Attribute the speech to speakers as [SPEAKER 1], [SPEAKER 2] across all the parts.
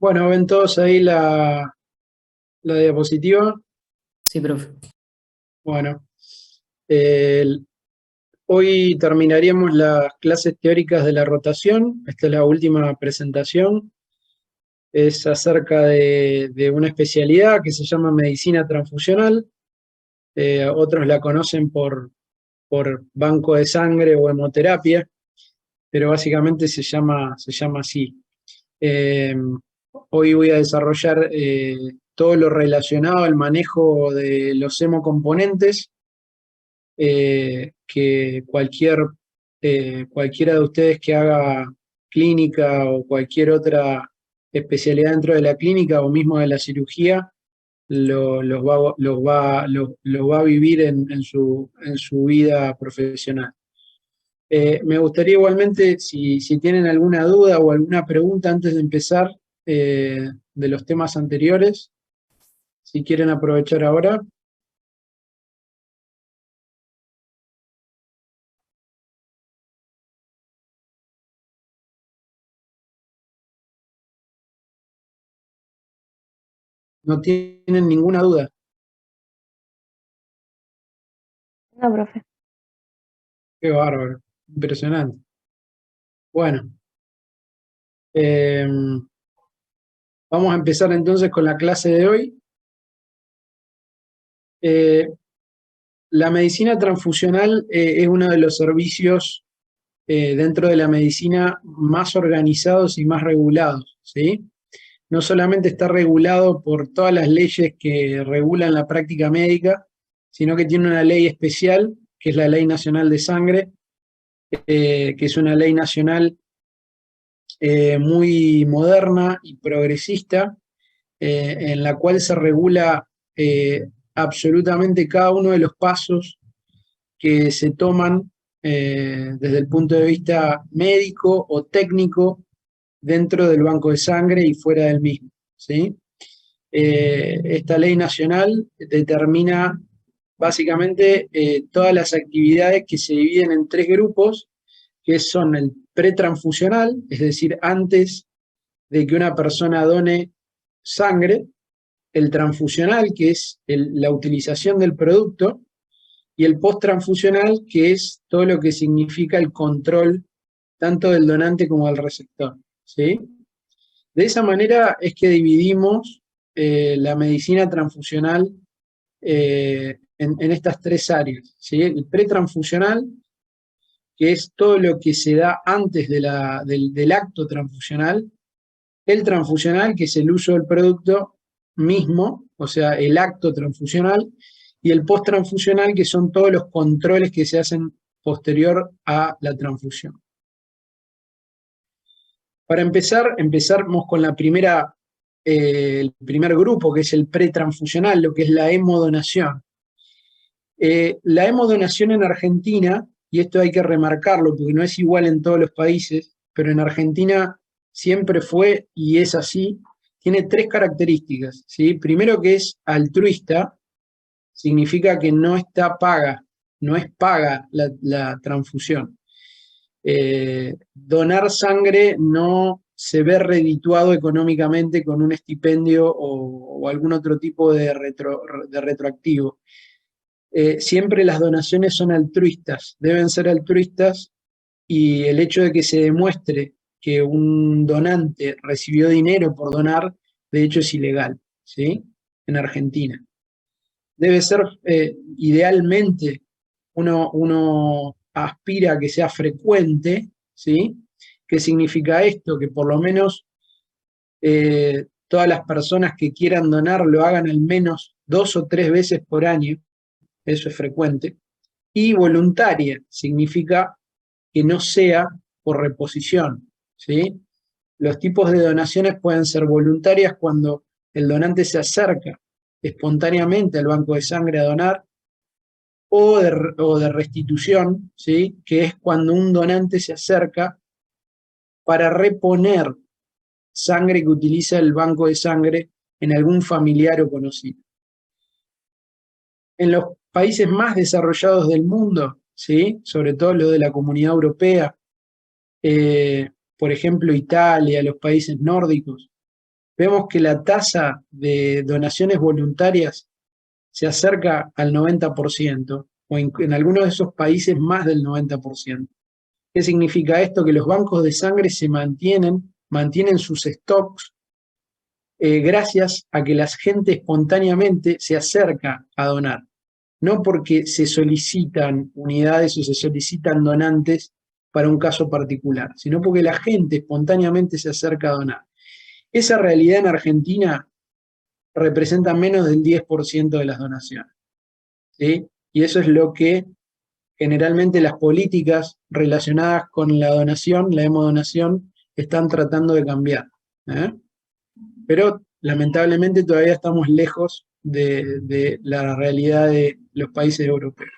[SPEAKER 1] Bueno, ven todos ahí la diapositiva.
[SPEAKER 2] Sí, profe.
[SPEAKER 1] Bueno, eh, hoy terminaríamos las clases teóricas de la rotación. Esta es la última presentación. Es acerca de una especialidad que se llama medicina transfusional. Otros la conocen por banco de sangre o hemoterapia, pero básicamente se llama así. Eh, Hoy voy a desarrollar todo lo relacionado al manejo de los hemocomponentes, que cualquiera de ustedes que haga clínica o cualquier otra especialidad dentro de la clínica o mismo de la cirugía, los va a vivir en su vida profesional. Me gustaría igualmente, si tienen alguna duda o alguna pregunta antes de empezar, de los temas anteriores, si quieren aprovechar ahora. ¿No tienen ninguna duda?
[SPEAKER 3] No, profe.
[SPEAKER 1] Qué bárbaro, impresionante. Bueno, eh, vamos a empezar entonces con la clase de hoy. Eh, la medicina transfusional es uno de los servicios dentro de la medicina más organizados y más regulados, ¿sí? No solamente está regulado por todas las leyes que regulan la práctica médica, sino que tiene una ley especial, que es la Ley Nacional de Sangre, que es una ley nacional muy moderna y progresista, en la cual se regula absolutamente cada uno de los pasos que se toman desde el punto de vista médico o técnico dentro del banco de sangre y fuera del mismo, ¿sí? Esta ley nacional determina básicamente todas las actividades que se dividen en tres grupos, que son el pretransfusional, es decir, antes de que una persona done sangre; el transfusional, que es la utilización del producto; y el posttransfusional, que es todo lo que significa el control tanto del donante como del receptor, ¿sí? De esa manera es que dividimos la medicina transfusional en estas tres áreas, ¿sí? El pretransfusional, que es todo lo que se da antes del acto transfusional; el transfusional, que es el uso del producto mismo, o sea, el acto transfusional; y el posttransfusional, que son todos los controles que se hacen posterior a la transfusión. Para empezamos con el primer grupo, que es el pretransfusional, lo que es la hemodonación. La hemodonación en Argentina, y esto hay que remarcarlo porque no es igual en todos los países, pero en Argentina siempre fue y es así, tiene tres características, ¿sí? Primero, que es altruista, significa que no está paga, no es paga la transfusión. Donar sangre no se ve redituado económicamente con un estipendio o algún otro tipo de retroactivo. Siempre las donaciones son altruistas, deben ser altruistas, y el hecho de que se demuestre que un donante recibió dinero por donar, de hecho es ilegal, ¿sí? En Argentina. Debe ser, idealmente, uno aspira a que sea frecuente, ¿sí? ¿Qué significa esto? Que por lo menos todas las personas que quieran donar lo hagan al menos 2 o 3 veces por año, eso es frecuente. Y voluntaria, significa que no sea por reposición, ¿sí? Los tipos de donaciones pueden ser voluntarias cuando el donante se acerca espontáneamente al banco de sangre a donar, o de restitución, ¿sí? Que es cuando un donante se acerca para reponer sangre que utiliza el banco de sangre en algún familiar o conocido. En los países más desarrollados del mundo, ¿sí? Sobre todo los de la Comunidad Europea, por ejemplo Italia, los países nórdicos, vemos que la tasa de donaciones voluntarias se acerca al 90%, o en algunos de esos países más del 90%. ¿Qué significa esto? Que los bancos de sangre se mantienen sus stocks gracias a que la gente espontáneamente se acerca a donar. No porque se solicitan unidades o se solicitan donantes para un caso particular, sino porque la gente espontáneamente se acerca a donar. Esa realidad en Argentina representa menos del 10% de las donaciones, ¿sí? Y eso es lo que generalmente las políticas relacionadas con la donación, la hemodonación, están tratando de cambiar, ¿eh? Pero lamentablemente todavía estamos lejos de la realidad de los países europeos.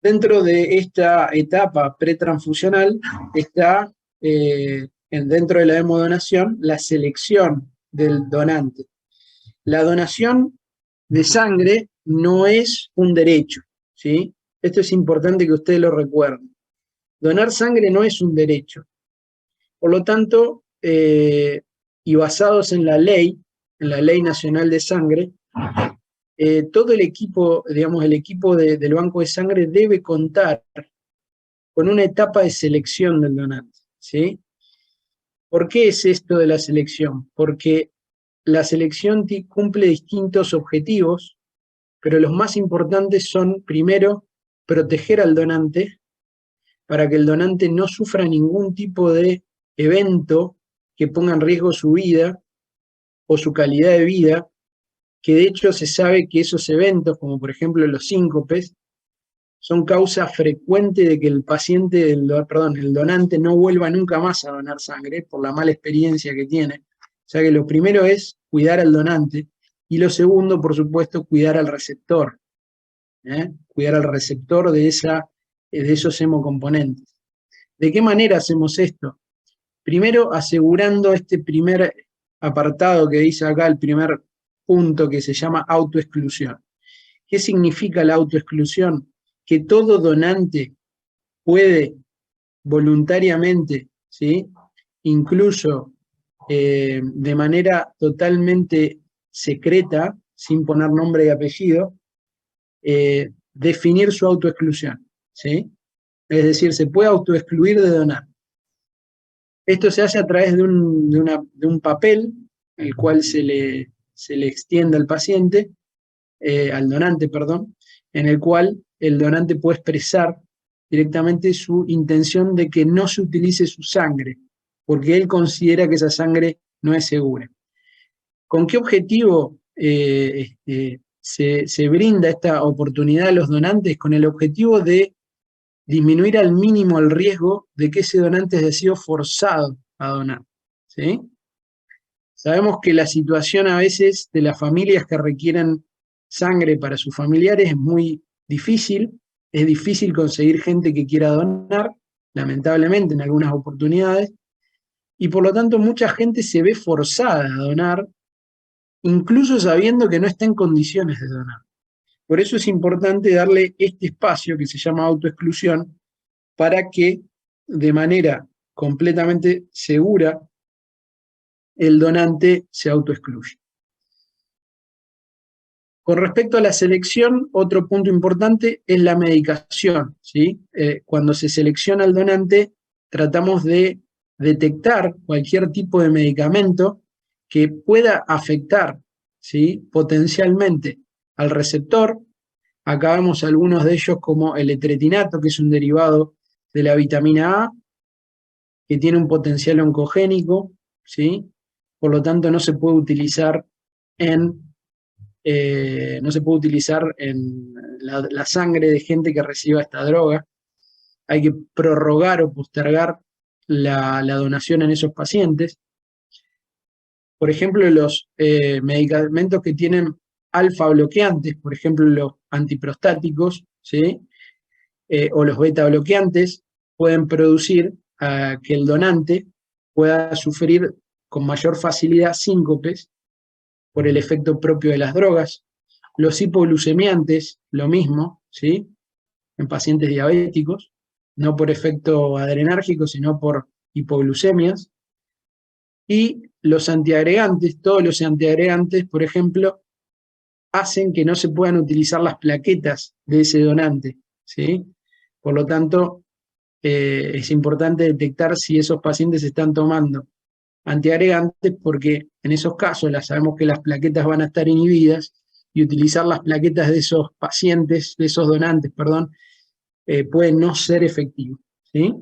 [SPEAKER 1] Dentro de esta etapa pretransfusional está, dentro de la hemodonación, la selección del donante. La donación de sangre no es un derecho, ¿sí? Esto es importante que ustedes lo recuerden. Donar sangre no es un derecho. Por lo tanto, y basados en la Ley Nacional de Sangre, todo el equipo, digamos, el equipo del banco de sangre debe contar con una etapa de selección del donante, ¿sí? ¿Por qué es esto de la selección? Porque la selección cumple distintos objetivos, pero los más importantes son, primero, proteger al donante para que el donante no sufra ningún tipo de evento que ponga en riesgo su vida o su calidad de vida, que de hecho se sabe que esos eventos, como por ejemplo los síncopes, son causa frecuente de que el paciente, el donante no vuelva nunca más a donar sangre por la mala experiencia que tiene. O sea que lo primero es cuidar al donante y lo segundo, por supuesto, cuidar al receptor. Cuidar al receptor de esos hemocomponentes. ¿De qué manera hacemos esto? Primero, asegurando este primer apartado que dice acá, el primer punto que se llama autoexclusión. ¿Qué significa la autoexclusión? Que todo donante puede voluntariamente, ¿sí? Incluso de manera totalmente secreta, sin poner nombre y apellido, definir su autoexclusión, ¿sí? Es decir, se puede autoexcluir de donar. Esto se hace a través de un papel, el cual se le extiende al paciente, al donante, perdón, en el cual el donante puede expresar directamente su intención de que no se utilice su sangre, porque él considera que esa sangre no es segura. ¿Con qué objetivo se brinda esta oportunidad a los donantes? Con el objetivo de disminuir al mínimo el riesgo de que ese donante haya sido forzado a donar, ¿sí? Sabemos que la situación a veces de las familias que requieren sangre para sus familiares es muy difícil. Es difícil conseguir gente que quiera donar, lamentablemente en algunas oportunidades, y por lo tanto mucha gente se ve forzada a donar, incluso sabiendo que no está en condiciones de donar. Por eso es importante darle este espacio que se llama autoexclusión para que de manera completamente segura el donante se autoexcluya. Con respecto a la selección, otro punto importante es la medicación, ¿sí? Cuando se selecciona al donante, tratamos de detectar cualquier tipo de medicamento que pueda afectar, ¿sí?, potencialmente al receptor. Acá vemos algunos de ellos como el etretinato, que es un derivado de la vitamina A, que tiene un potencial oncogénico, ¿sí? Por lo tanto no se puede utilizar en la sangre de gente que reciba esta droga. Hay que prorrogar o postergar la donación en esos pacientes. Por ejemplo, los medicamentos que tienen alfa bloqueantes, por ejemplo los antiprostáticos, ¿sí?, o los beta bloqueantes, pueden producir que el donante pueda sufrir con mayor facilidad síncopes por el efecto propio de las drogas. Los hipoglucemiantes, lo mismo, ¿sí?, en pacientes diabéticos, no por efecto adrenérgico, sino por hipoglucemias. Y los antiagregantes, todos los antiagregantes, por ejemplo, hacen que no se puedan utilizar las plaquetas de ese donante, ¿sí? Por lo tanto, es importante detectar si esos pacientes están tomando antiagregantes, porque en esos casos sabemos que las plaquetas van a estar inhibidas y utilizar las plaquetas de esos pacientes, de esos donantes, perdón, puede no ser efectivo, ¿sí?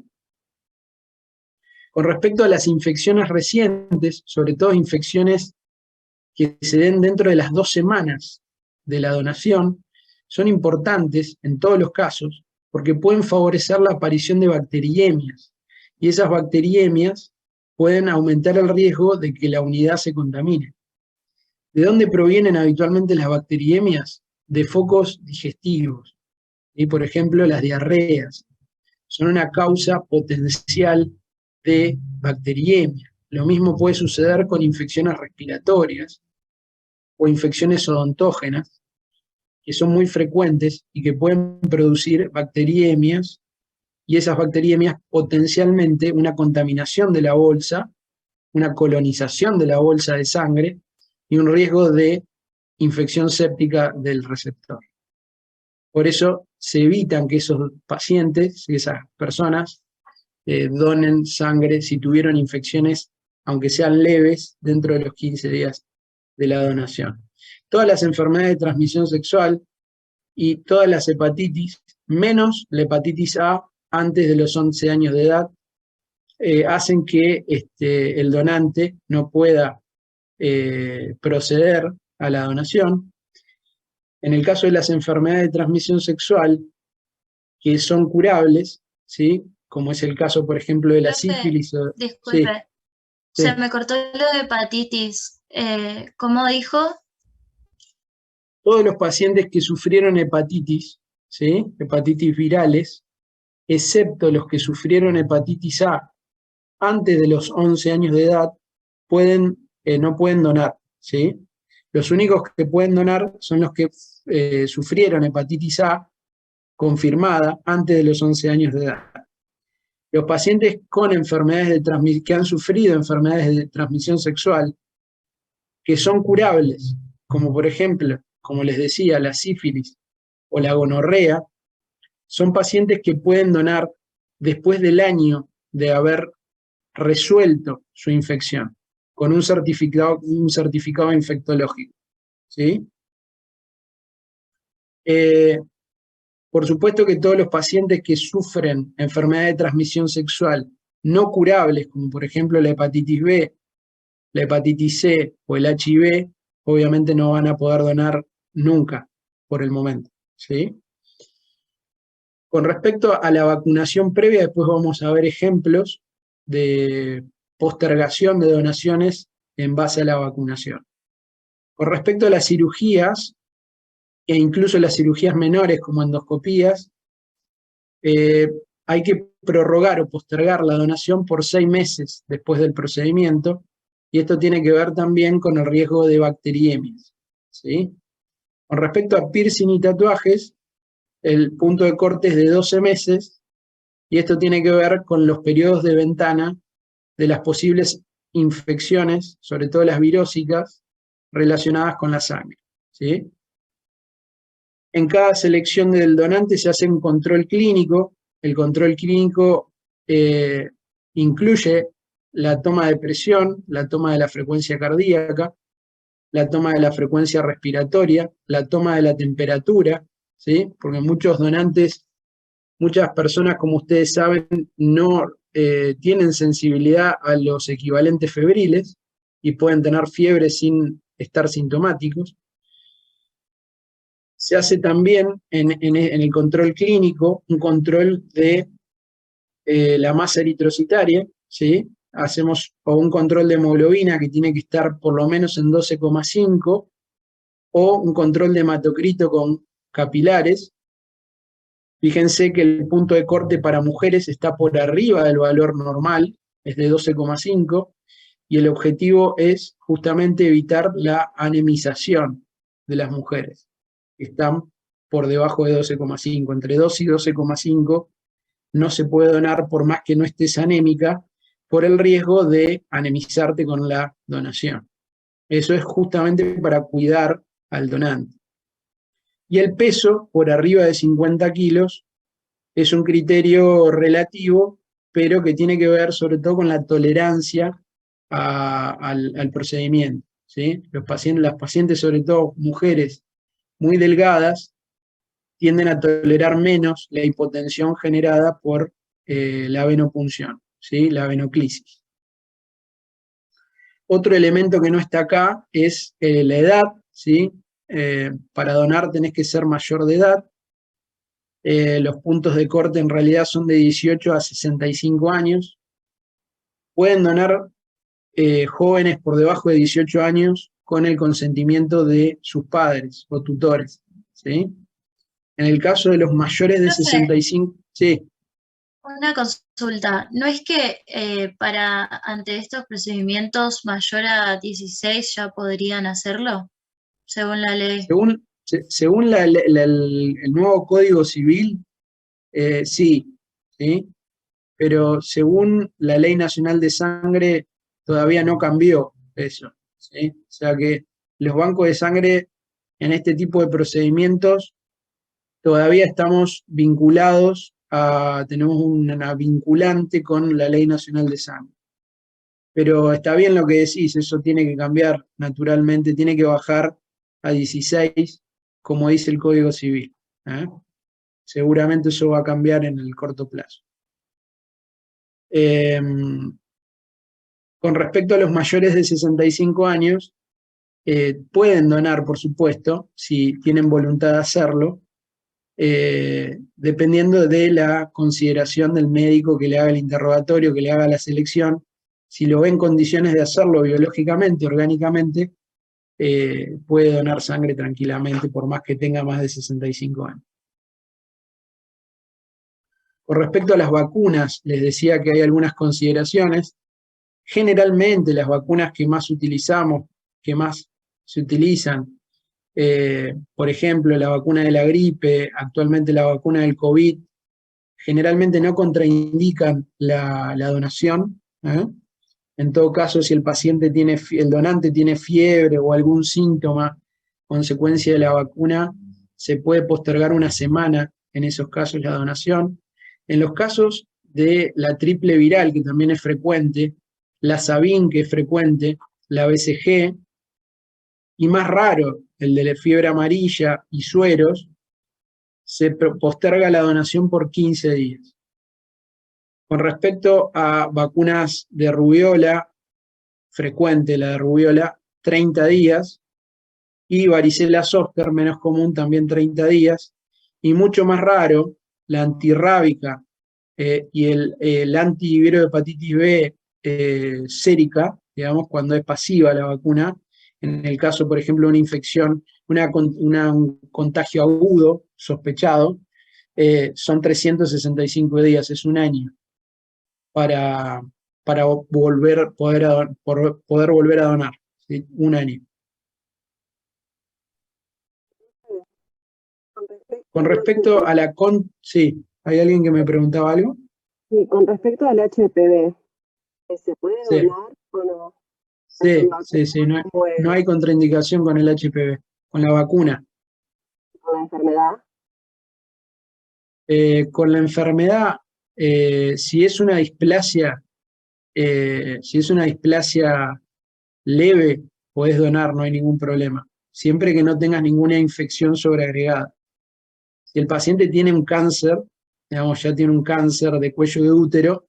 [SPEAKER 1] Con respecto a las infecciones recientes, sobre todo infecciones que se den dentro de las 2 semanas de la donación, son importantes en todos los casos porque pueden favorecer la aparición de bacteriemias, y esas bacteriemias pueden aumentar el riesgo de que la unidad se contamine. ¿De dónde provienen habitualmente las bacteriemias? De focos digestivos, y por ejemplo las diarreas son una causa potencial de bacteriemia. Lo mismo puede suceder con infecciones respiratorias o infecciones odontógenas, que son muy frecuentes y que pueden producir bacteriemias, y esas bacteriemias potencialmente una contaminación de la bolsa, una colonización de la bolsa de sangre y un riesgo de infección séptica del receptor. Por eso se evitan que esos pacientes, esas personas, donen sangre si tuvieron infecciones, aunque sean leves, dentro de los 15 días de la donación. Todas las enfermedades de transmisión sexual y todas las hepatitis, menos la hepatitis A antes de los 11 años de edad, hacen que el donante no pueda proceder a la donación. En el caso de las enfermedades de transmisión sexual, que son curables, ¿sí? Como es el caso, por ejemplo, de la sífilis.
[SPEAKER 3] Disculpe,
[SPEAKER 1] Sí,
[SPEAKER 3] se
[SPEAKER 1] sí.
[SPEAKER 3] me cortó lo de hepatitis. ¿Cómo dijo?
[SPEAKER 1] Todos los pacientes que sufrieron hepatitis, ¿sí? Hepatitis virales, excepto los que sufrieron hepatitis A antes de los 11 años de edad, no pueden donar, ¿sí? Los únicos que pueden donar son los que sufrieron hepatitis A confirmada antes de los 11 años de edad. Los pacientes con enfermedades que han sufrido enfermedades de transmisión sexual, que son curables, como por ejemplo, como les decía, la sífilis o la gonorrea, son pacientes que pueden donar después del año de haber resuelto su infección, con un certificado infectológico, ¿sí? Por supuesto que todos los pacientes que sufren enfermedad de transmisión sexual no curables, como por ejemplo la hepatitis B, la hepatitis C o el HIV, obviamente no van a poder donar nunca por el momento, ¿sí? Con respecto a la vacunación previa, después vamos a ver ejemplos de postergación de donaciones en base a la vacunación. Con respecto a las cirugías, e incluso las cirugías menores como endoscopías, hay que prorrogar o postergar la donación por 6 meses después del procedimiento, y esto tiene que ver también con el riesgo de bacteriemias, ¿sí? Con respecto a piercing y tatuajes, el punto de corte es de 12 meses, y esto tiene que ver con los periodos de ventana de las posibles infecciones, sobre todo las virósicas, relacionadas con la sangre, ¿sí? En cada selección del donante se hace un control clínico. El control clínico incluye la toma de presión, la toma de la frecuencia cardíaca, la toma de la frecuencia respiratoria, la toma de la temperatura, ¿sí? Porque muchos donantes, muchas personas, como ustedes saben, no tienen sensibilidad a los equivalentes febriles y pueden tener fiebre sin estar sintomáticos. Se hace también en el control clínico un control de la masa eritrocitaria, ¿sí? Hacemos un control de hemoglobina que tiene que estar por lo menos en 12,5, o un control de hematocrito con capilares. Fíjense que el punto de corte para mujeres está por arriba del valor normal, es de 12,5, y el objetivo es justamente evitar la anemización de las mujeres, que están por debajo de 12,5. Entre 2 y 12,5 no se puede donar por más que no estés anémica, por el riesgo de anemizarte con la donación. Eso es justamente para cuidar al donante. Y el peso por arriba de 50 kilos es un criterio relativo, pero que tiene que ver sobre todo con la tolerancia al procedimiento, ¿sí? Las pacientes, sobre todo mujeres muy delgadas, tienden a tolerar menos la hipotensión generada por la venopunción, ¿sí? La venoclisis. Otro elemento que no está acá es la edad, ¿sí? Para donar tenés que ser mayor de edad. Los puntos de corte en realidad son de 18 a 65 años. Pueden donar jóvenes por debajo de 18 años con el consentimiento de sus padres o tutores, ¿sí? En el caso de los mayores de
[SPEAKER 3] Profe,
[SPEAKER 1] 65, sí.
[SPEAKER 3] una consulta. ¿No es que ante estos procedimientos mayor a 16 ya podrían hacerlo, según la ley?
[SPEAKER 1] Según el nuevo Código Civil, sí, ¿sí? Pero según la Ley Nacional de Sangre todavía no cambió eso, ¿sí? O sea que los bancos de sangre en este tipo de procedimientos todavía estamos vinculados tenemos una vinculante con la Ley Nacional de Sangre. Pero está bien lo que decís, eso tiene que cambiar naturalmente, tiene que bajar a 16, como dice el Código Civil, ¿eh? Seguramente eso va a cambiar en el corto plazo. Con respecto a los mayores de 65 años, pueden donar, por supuesto, si tienen voluntad de hacerlo, dependiendo de la consideración del médico que le haga el interrogatorio, que le haga la selección. Si lo ve en condiciones de hacerlo biológicamente, orgánicamente, puede donar sangre tranquilamente, por más que tenga más de 65 años. Con respecto a las vacunas, les decía que hay algunas consideraciones. Generalmente las vacunas que más utilizamos, que más se utilizan, por ejemplo, la vacuna de la gripe, actualmente la vacuna del COVID, generalmente no contraindican la donación, ¿eh? En todo caso, si el donante tiene fiebre o algún síntoma consecuencia de la vacuna, se puede postergar una semana en esos casos la donación. En los casos de la triple viral, que también es frecuente, la Sabin, que es frecuente, la BCG, y más raro, el de la fiebre amarilla y sueros, se posterga la donación por 15 días. Con respecto a vacunas de rubiola, frecuente la de rubiola, 30 días, y varicela zoster, menos común, también 30 días, y mucho más raro, la antirrábica y el antivirus de hepatitis B sérica, digamos, cuando es pasiva la vacuna, en el caso, por ejemplo, de una infección, un contagio agudo sospechado, son 365 días, es un año, para poder volver a donar, ¿sí? Un año. Con respecto a la sí, ¿hay alguien que me preguntaba algo?
[SPEAKER 2] Sí, con respecto al HPV, ¿se puede
[SPEAKER 1] Sí.
[SPEAKER 2] donar o no?
[SPEAKER 1] Sí, no hay contraindicación con el HPV, con la vacuna.
[SPEAKER 2] ¿Con la enfermedad?
[SPEAKER 1] Con la enfermedad, si es una displasia leve, podés donar, no hay ningún problema, siempre que no tengas ninguna infección sobreagregada. Si el paciente tiene un cáncer, digamos, ya tiene un cáncer de cuello de útero,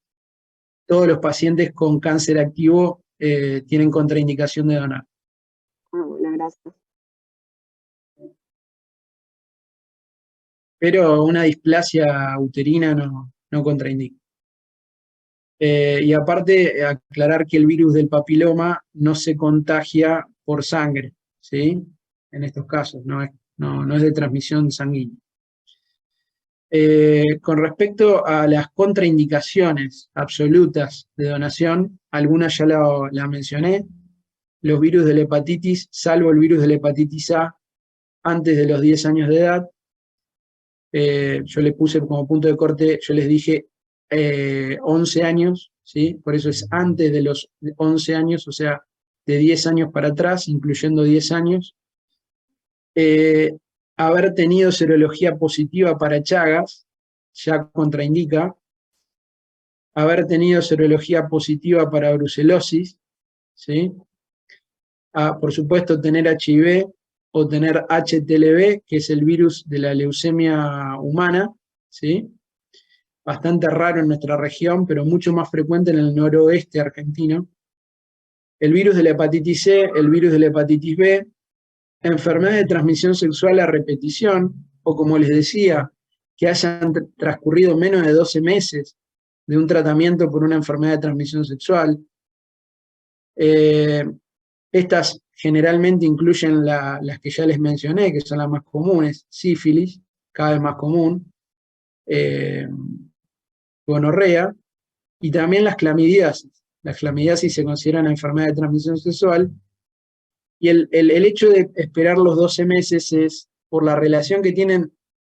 [SPEAKER 1] todos los pacientes con cáncer activo tienen contraindicación de donar.
[SPEAKER 2] Ah, bueno, gracias.
[SPEAKER 1] Pero una displasia uterina no contraindica. Y aparte, aclarar que el virus del papiloma no se contagia por sangre, ¿sí? En estos casos, no es de transmisión sanguínea. Con respecto a las contraindicaciones absolutas de donación, algunas ya la mencioné, los virus de la hepatitis, salvo el virus de la hepatitis A, antes de los 10 años de edad. Yo le puse como punto de corte, yo les dije 11 años, ¿sí? Por eso es antes de los 11 años, o sea, de 10 años para atrás, incluyendo 10 años. Haber tenido serología positiva para Chagas, ya contraindica. Haber tenido serología positiva para brucelosis, ¿sí? Por supuesto, tener HIV o tener HTLV, que es el virus de la leucemia humana, ¿sí? Bastante raro en nuestra región, pero mucho más frecuente en el noroeste argentino. El virus de la hepatitis C, el virus de la hepatitis B, enfermedades de transmisión sexual a repetición, o como les decía, que hayan transcurrido menos de 12 meses de un tratamiento por una enfermedad de transmisión sexual. Estas generalmente incluyen las que ya les mencioné, que son las más comunes: sífilis, cada vez más común, gonorrea, y también las clamidiasis. Las clamidiasis se consideran una enfermedad de transmisión sexual, y el hecho de esperar los 12 meses es por la relación que tienen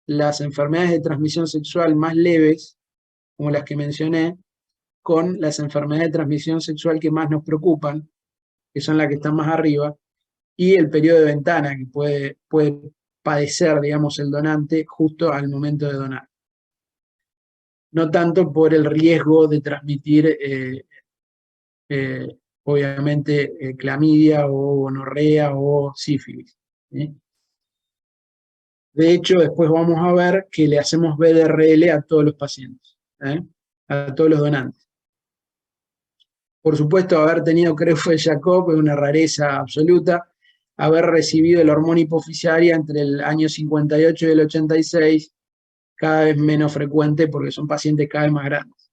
[SPEAKER 1] las enfermedades de transmisión sexual más leves, como las que mencioné, con las enfermedades de transmisión sexual que más nos preocupan, que son las que están más arriba, y el periodo de ventana que puede padecer, digamos, el donante justo al momento de donar. No tanto por el riesgo de transmitir, obviamente, clamidia o gonorrea o sífilis, ¿sí? De hecho, después vamos a ver que le hacemos BDRL a todos los pacientes, a todos los donantes. Por supuesto, haber tenido Creutzfeldt-Jakob es una rareza absoluta. Haber recibido la hormona hipoficiaria entre el año 58 y el 86, cada vez menos frecuente porque son pacientes cada vez más grandes.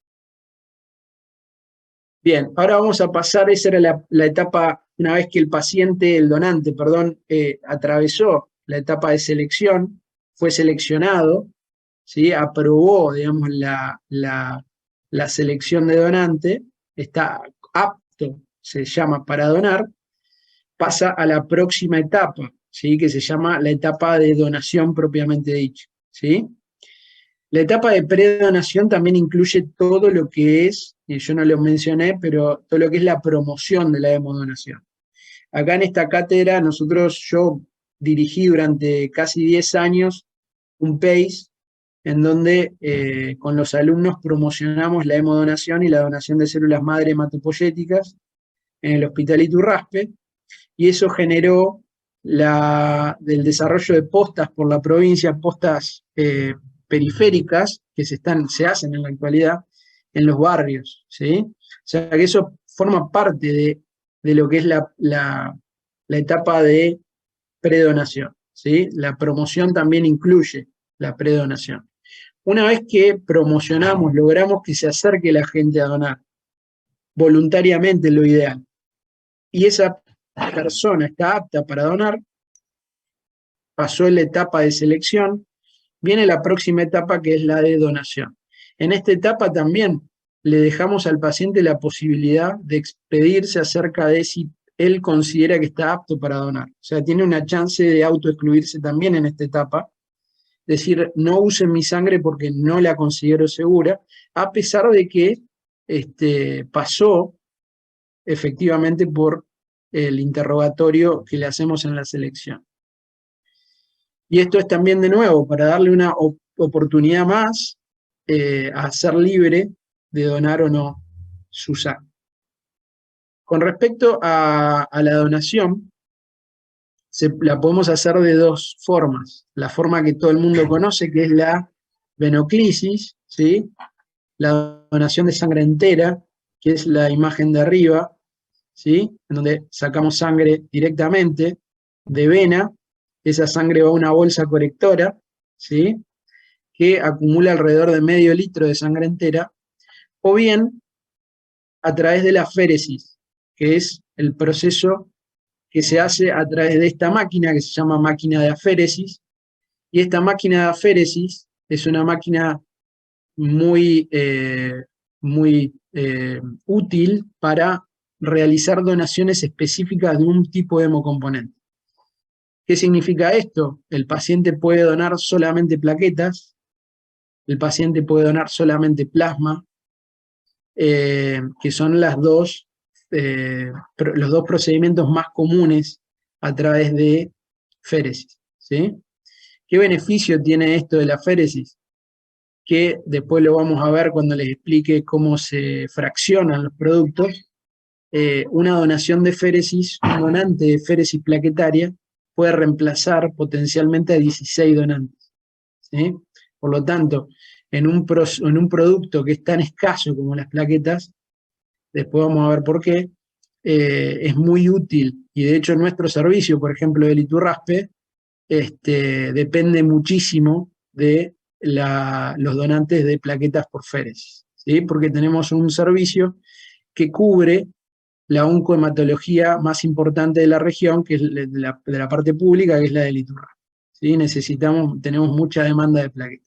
[SPEAKER 1] Bien, ahora vamos a pasar, esa era la etapa, una vez que el paciente, el donante, perdón, atravesó la etapa de selección, fue seleccionado, ¿sí? Aprobó, digamos, la selección de donante, está apto, se llama, para donar, pasa a la próxima etapa, ¿sí? Que se llama la etapa de donación propiamente dicha, ¿sí? La etapa de predonación también incluye todo lo que es, y yo no lo mencioné, pero todo lo que es la promoción de la hemodonación. Acá en esta cátedra yo dirigí durante casi 10 años un PACE en donde con los alumnos promocionamos la hemodonación y la donación de células madre hematopoyéticas en el Hospital Iturraspe, y eso generó del desarrollo de postas por la provincia, postas periféricas que se hacen en la actualidad en los barrios, ¿sí? O sea que eso forma parte de lo que es la etapa de predonación, ¿sí? La promoción también incluye la predonación. Una vez que promocionamos, logramos que se acerque la gente a donar, voluntariamente lo ideal, y esa persona está apta para donar, pasó la etapa de selección, viene la próxima etapa que es la de donación. En esta etapa también le dejamos al paciente la posibilidad de expedirse acerca de si él considera que está apto para donar. O sea, tiene una chance de autoexcluirse también en esta etapa, decir, no usen mi sangre porque no la considero segura, a pesar de que pasó efectivamente por el interrogatorio que le hacemos en la selección. Y esto es también, de nuevo, para darle una oportunidad más a ser libre de donar o no su sangre. Con respecto a la donación, la podemos hacer de dos formas. La forma que todo el mundo conoce, que es la venoclisis, ¿sí? La donación de sangre entera, que es la imagen de arriba, ¿sí? En donde sacamos sangre directamente de vena. Esa sangre va a una bolsa colectora, ¿sí? Que acumula alrededor de medio litro de sangre entera, o bien a través de la féresis, que es el proceso que se hace a través de esta máquina que se llama máquina de aféresis, y esta máquina de aféresis es una máquina muy útil para realizar donaciones específicas de un tipo de hemocomponente. ¿Qué significa esto? El paciente puede donar solamente plaquetas, el paciente puede donar solamente plasma, que son los dos procedimientos más comunes a través de féresis, ¿sí? ¿Qué beneficio tiene esto de la féresis? Que después lo vamos a ver cuando les explique cómo se fraccionan los productos. Una donación de féresis, un donante de féresis plaquetaria, puede reemplazar potencialmente a 16 donantes, ¿sí? Por lo tanto, en un producto que es tan escaso como las plaquetas, después vamos a ver por qué, es muy útil, y de hecho nuestro servicio, por ejemplo, del Iturraspe, depende muchísimo de los donantes de plaquetas por féresis, ¿sí? Porque tenemos un servicio que cubre la oncohematología más importante de la región, que es de la parte pública, que es la del Iturraspe, ¿sí? Tenemos mucha demanda de plaquetas.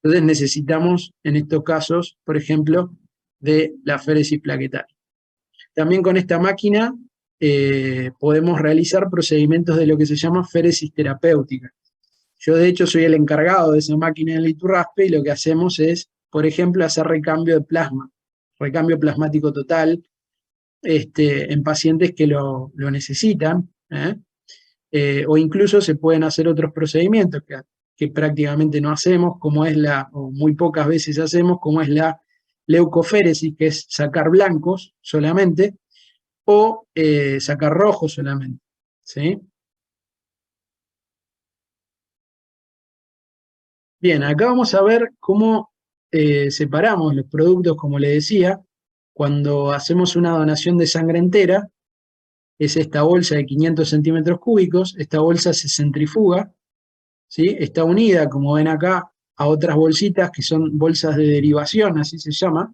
[SPEAKER 1] Entonces necesitamos, en estos casos, por ejemplo, de la féresis plaquetaria. También con esta máquina podemos realizar procedimientos de lo que se llama féresis terapéutica. Yo, de hecho, soy el encargado de esa máquina en el Iturraspe, y lo que hacemos es, por ejemplo, hacer recambio de plasma, recambio plasmático total, en pacientes que lo necesitan, o incluso se pueden hacer otros procedimientos que prácticamente no hacemos, o muy pocas veces hacemos, como es la leucoféresis, que es sacar blancos solamente, o sacar rojos solamente, ¿sí? Bien, acá vamos a ver cómo separamos los productos, como le decía, cuando hacemos una donación de sangre entera. Es esta bolsa de 500 centímetros cúbicos, esta bolsa se centrifuga, ¿sí? Está unida, como ven acá, a otras bolsitas que son bolsas de derivación, así se llama.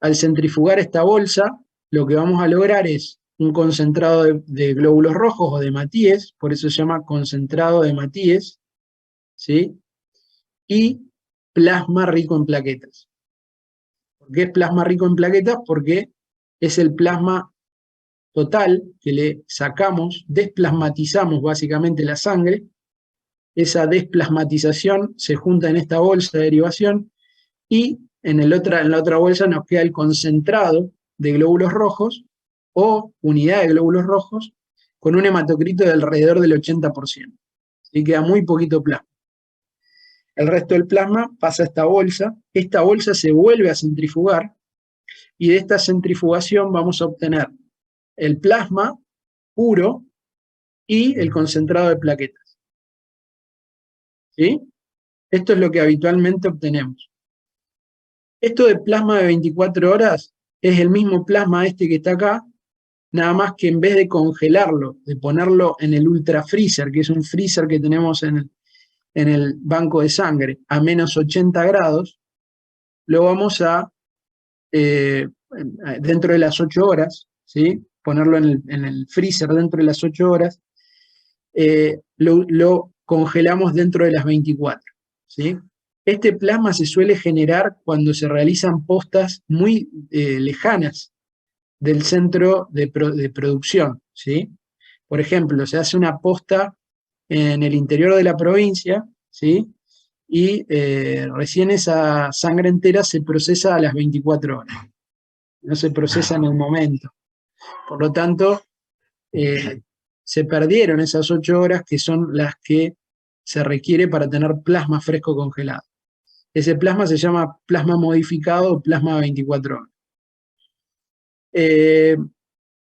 [SPEAKER 1] Al centrifugar esta bolsa, lo que vamos a lograr es un concentrado de glóbulos rojos o de Matíes, por eso se llama concentrado de Matíes, ¿sí? Y plasma rico en plaquetas. ¿Por qué es plasma rico en plaquetas? Porque es el plasma total que le sacamos, desplasmatizamos básicamente la sangre. Esa desplasmatización se junta en esta bolsa de derivación, y en la otra bolsa nos queda el concentrado de glóbulos rojos o unidad de glóbulos rojos con un hematocrito de alrededor del 80%. Y queda muy poquito plasma. El resto del plasma pasa a esta bolsa se vuelve a centrifugar, y de esta centrifugación vamos a obtener el plasma puro y el concentrado de plaquetas, ¿sí? Esto es lo que habitualmente obtenemos. Esto de plasma de 24 horas es el mismo plasma que está acá, nada más que en vez de congelarlo, de ponerlo en el ultrafreezer, que es un freezer que tenemos en el banco de sangre, a menos 80 grados, lo vamos a, dentro de las 8 horas, ¿sí? Ponerlo en el freezer dentro de las 8 horas, lo congelamos dentro de las 24, ¿sí? Este plasma se suele generar cuando se realizan postas muy lejanas del centro de producción, ¿sí? Por ejemplo, se hace una posta en el interior de la provincia, ¿sí? Y recién esa sangre entera se procesa a las 24 horas, no se procesa en el momento. Por lo tanto, se perdieron esas 8 horas, que son las que se requiere para tener plasma fresco congelado. Ese plasma se llama plasma modificado o plasma 24 horas.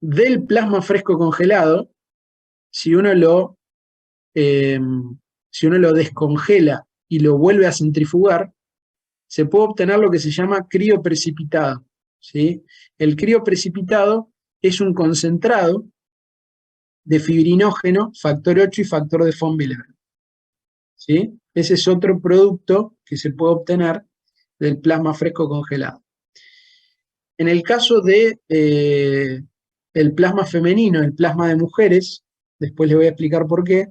[SPEAKER 1] Del plasma fresco congelado, si uno lo descongela y lo vuelve a centrifugar, se puede obtener lo que se llama crioprecipitado, ¿sí? El crioprecipitado es un concentrado de fibrinógeno, factor 8 y factor de von Willebrand, ¿sí? Ese es otro producto que se puede obtener del plasma fresco congelado. En el caso de el plasma femenino, el plasma de mujeres, después les voy a explicar por qué,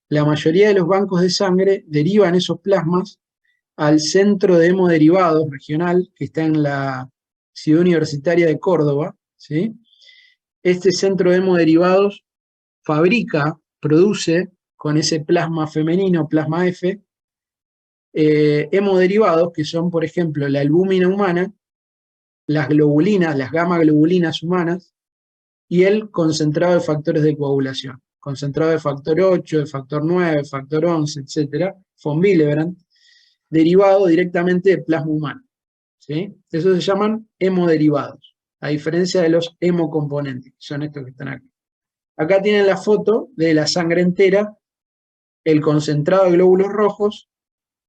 [SPEAKER 1] la mayoría de los bancos de sangre derivan esos plasmas al Centro de Hemoderivados regional, que está en la Ciudad Universitaria de Córdoba, ¿sí? Este centro de hemoderivados produce con ese plasma femenino, plasma F, hemoderivados que son, por ejemplo, la albúmina humana las globulinas, las gamma globulinas humanas, y el concentrado de factores de coagulación. Concentrado de factor 8, de factor 9, factor 11, etc. Von Willebrand, derivado directamente de plasma humano. ¿Sí? Eso se llaman hemoderivados, a diferencia de los hemocomponentes, que son estos que están aquí. Acá tienen la foto de la sangre entera, el concentrado de glóbulos rojos,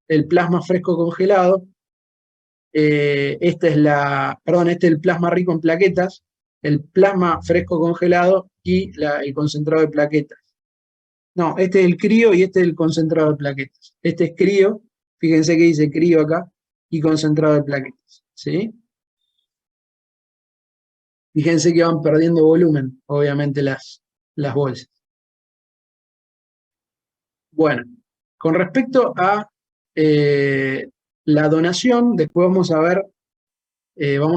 [SPEAKER 1] el plasma fresco congelado, este es el plasma rico en plaquetas, el plasma fresco congelado y el concentrado de plaquetas. No, este es el crío y este es el concentrado de plaquetas. Este es crío, fíjense que dice crío acá, y concentrado de plaquetas, ¿sí? Fíjense que van perdiendo volumen, obviamente, las bolsas. Bueno, con respecto a la donación, después vamos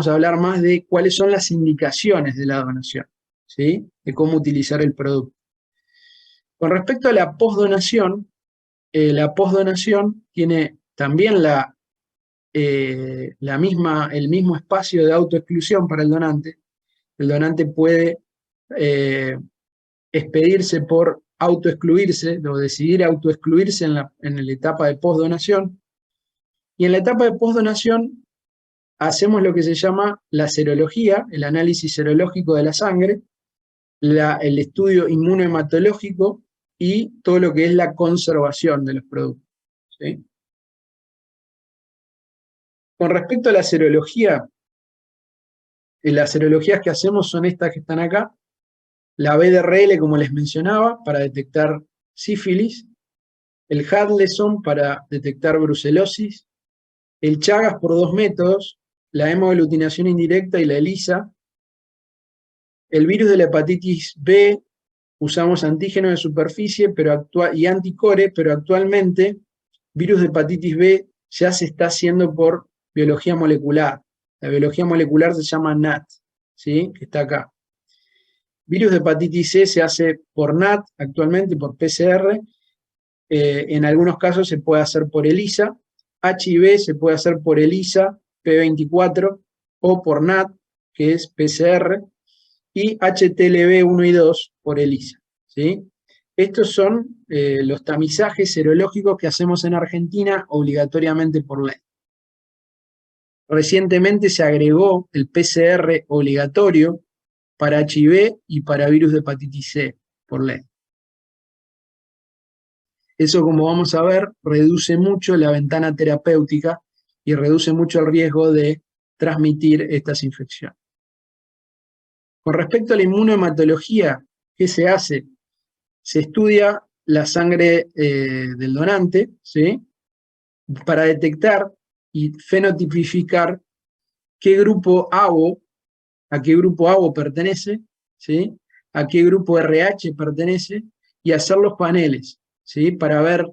[SPEAKER 1] a hablar más de cuáles son las indicaciones de la donación, ¿sí? De cómo utilizar el producto. Con respecto a la posdonación tiene también el mismo espacio de autoexclusión para el donante. El donante puede expedirse por autoexcluirse o decidir autoexcluirse en la etapa de posdonación. Y en la etapa de posdonación hacemos lo que se llama la serología, el análisis serológico de la sangre, el estudio inmunohematológico y todo lo que es la conservación de los productos, ¿sí? Con respecto a la serología, las serologías que hacemos son estas que están acá, la BDRL, como les mencionaba, para detectar sífilis, el Hadleson para detectar brucelosis, el Chagas por 2 métodos, la hemoaglutinación indirecta y la ELISA. El virus de la hepatitis B, usamos antígeno de superficie y anticore, pero actualmente virus de hepatitis B ya se está haciendo por biología molecular. La biología molecular se llama NAT, ¿sí? Que está acá. Virus de hepatitis C se hace por NAT actualmente, por PCR. En algunos casos se puede hacer por ELISA. HIV se puede hacer por ELISA P24 o por NAT, que es PCR, y HTLV 1 y 2 por ELISA, ¿sí? Estos son los tamizajes serológicos que hacemos en Argentina obligatoriamente por ley. Recientemente se agregó el PCR obligatorio para HIV y para virus de hepatitis C por ley. Eso, como vamos a ver, reduce mucho la ventana terapéutica y reduce mucho el riesgo de transmitir estas infecciones. Con respecto a la inmunohematología, ¿qué se hace? Se estudia la sangre del donante, ¿sí? Para detectar y fenotipificar qué grupo ABO, a qué grupo ABO pertenece, ¿sí? A qué grupo RH pertenece, y hacer los paneles, ¿sí? Para ver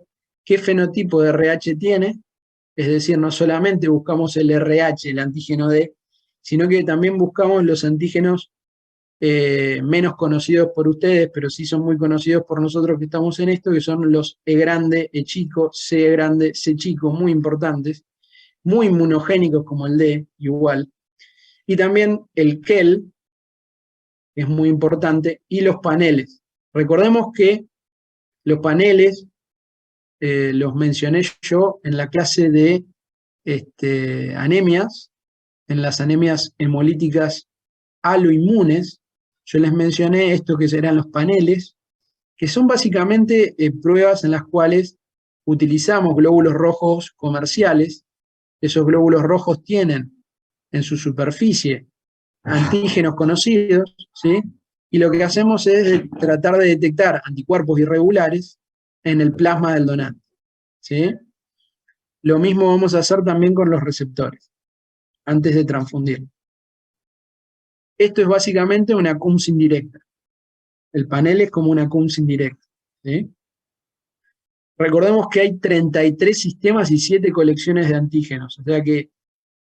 [SPEAKER 1] qué fenotipo de RH tiene, es decir, no solamente buscamos el RH, el antígeno D, sino que también buscamos los antígenos menos conocidos por ustedes, pero sí son muy conocidos por nosotros que estamos en esto, que son los E grande, E chico, C grande, C chico, muy importantes, muy inmunogénicos como el D, igual. Y también el KEL, que es muy importante, y los paneles. Recordemos que los paneles los mencioné yo en la clase de anemias, en las anemias hemolíticas aloinmunes. Yo les mencioné esto que serán los paneles, que son básicamente pruebas en las cuales utilizamos glóbulos rojos comerciales. Esos glóbulos rojos tienen en su superficie antígenos conocidos, ¿sí? Y lo que hacemos es tratar de detectar anticuerpos irregulares en el plasma del donante, ¿sí? Lo mismo vamos a hacer también con los receptores, antes de transfundir. Esto es básicamente una CUMS indirecta. El panel es como una CUMS indirecta, ¿sí? Recordemos que hay 33 sistemas y 7 colecciones de antígenos, o sea que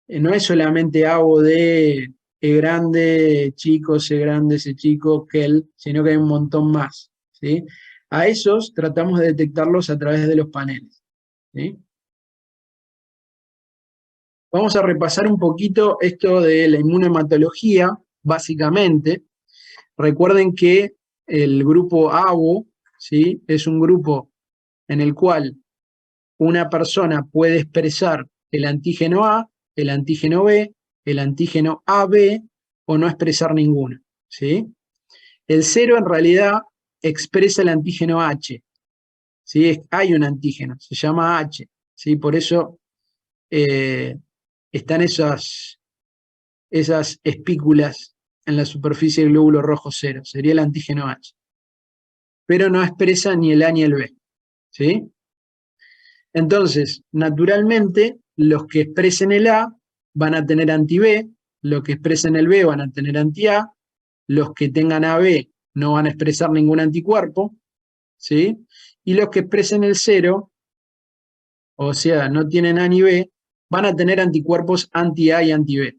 [SPEAKER 1] no es solamente ABO de E grande, E chico, C grande, C chico, KEL, sino que hay un montón más, ¿sí? A esos tratamos de detectarlos a través de los paneles, ¿sí? Vamos a repasar un poquito esto de la inmunohematología, básicamente. Recuerden que el grupo ABO, ¿sí?, es un grupo en el cual una persona puede expresar el antígeno A, el antígeno B, el antígeno AB o no expresar ninguno, ¿sí? El 0 en realidad expresa el antígeno H, ¿sí? Hay un antígeno, se llama H, ¿sí? Por eso están esas espículas en la superficie del glóbulo rojo 0, sería el antígeno H. Pero no expresa ni el A ni el B, ¿sí? Entonces, naturalmente, los que expresen el A van a tener anti-B, los que expresen el B van a tener anti-A, los que tengan AB no van a expresar ningún anticuerpo, ¿sí? Y los que expresen el 0, o sea, no tienen A ni B, van a tener anticuerpos anti-A y anti-B.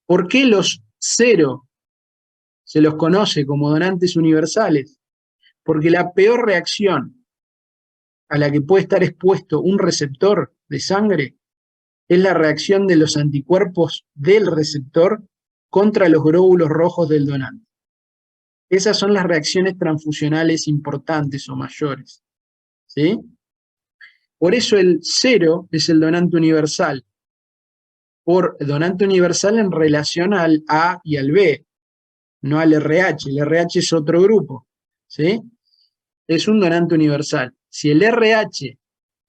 [SPEAKER 1] ¿Por qué los 0 se los conoce como donantes universales? Porque la peor reacción a la que puede estar expuesto un receptor de sangre es la reacción de los anticuerpos del receptor contra los glóbulos rojos del donante. Esas son las reacciones transfusionales importantes o mayores, ¿sí? Por eso el 0 es el donante universal, por donante universal en relación al A y al B, no al RH. El RH es otro grupo, ¿sí? Es un donante universal. Si el RH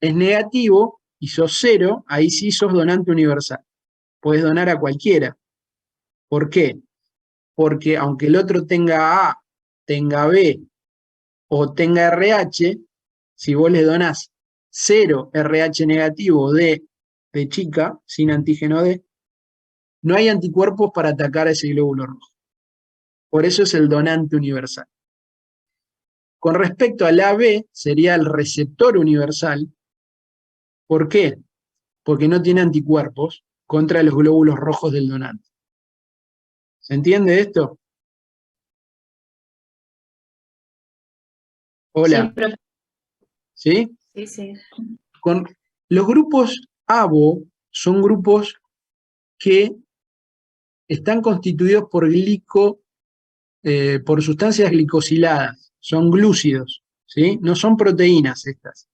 [SPEAKER 1] es negativo y sos 0, ahí sí sos donante universal. Puedes donar a cualquiera. ¿Por qué? Porque aunque el otro tenga A, tenga B o tenga RH, si vos le donás 0 RH negativo de chica, sin antígeno D, no hay anticuerpos para atacar a ese glóbulo rojo. Por eso es el donante universal. Con respecto al AB, sería el receptor universal. ¿Por qué? Porque no tiene anticuerpos contra los glóbulos rojos del donante. ¿Se entiende esto? Hola. ¿Sí?
[SPEAKER 3] Sí, sí.
[SPEAKER 1] Los grupos ABO son grupos que están constituidos por sustancias glicosiladas, son glúcidos, ¿sí? No son proteínas estas.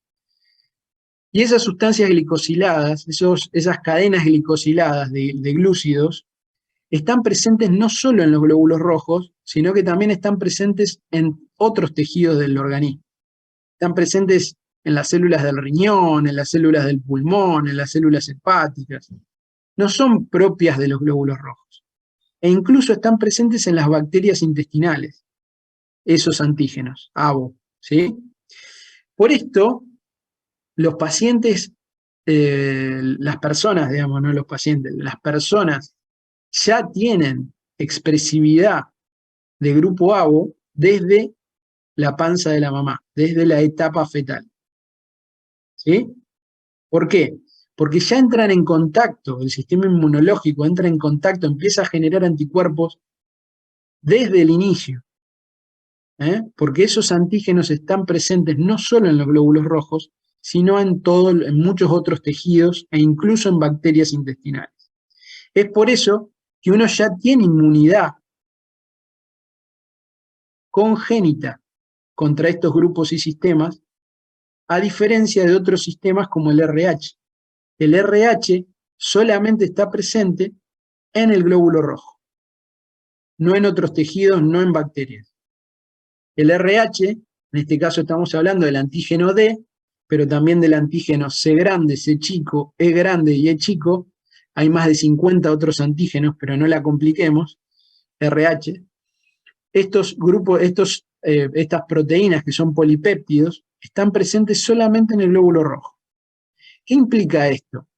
[SPEAKER 1] Y esas sustancias glicosiladas, esas cadenas glicosiladas de glúcidos, están presentes no solo en los glóbulos rojos, sino que también están presentes en otros tejidos del organismo. Están presentes en las células del riñón, en las células del pulmón, en las células hepáticas. No son propias de los glóbulos rojos. E incluso están presentes en las bacterias intestinales, esos antígenos, ABO, ¿sí? Por esto, los pacientes, las personas, digamos, no los pacientes, las personas ya tienen expresividad de grupo ABO desde la panza de la mamá, desde la etapa fetal. ¿Sí? ¿Por qué? Porque ya entran en contacto, el sistema inmunológico entra en contacto, empieza a generar anticuerpos desde el inicio. Porque esos antígenos están presentes no solo en los glóbulos rojos, sino en muchos otros tejidos e incluso en bacterias intestinales. Es por eso que uno ya tiene inmunidad congénita contra estos grupos y sistemas, a diferencia de otros sistemas como el RH. El RH solamente está presente en el glóbulo rojo, no en otros tejidos, no en bacterias. El RH, en este caso estamos hablando del antígeno D, pero también del antígeno C grande, C chico, E grande y E chico. Hay más de 50 otros antígenos, pero no la compliquemos. RH. Estos grupos, estas proteínas que son polipéptidos, están presentes solamente en el glóbulo rojo. ¿Qué implica esto?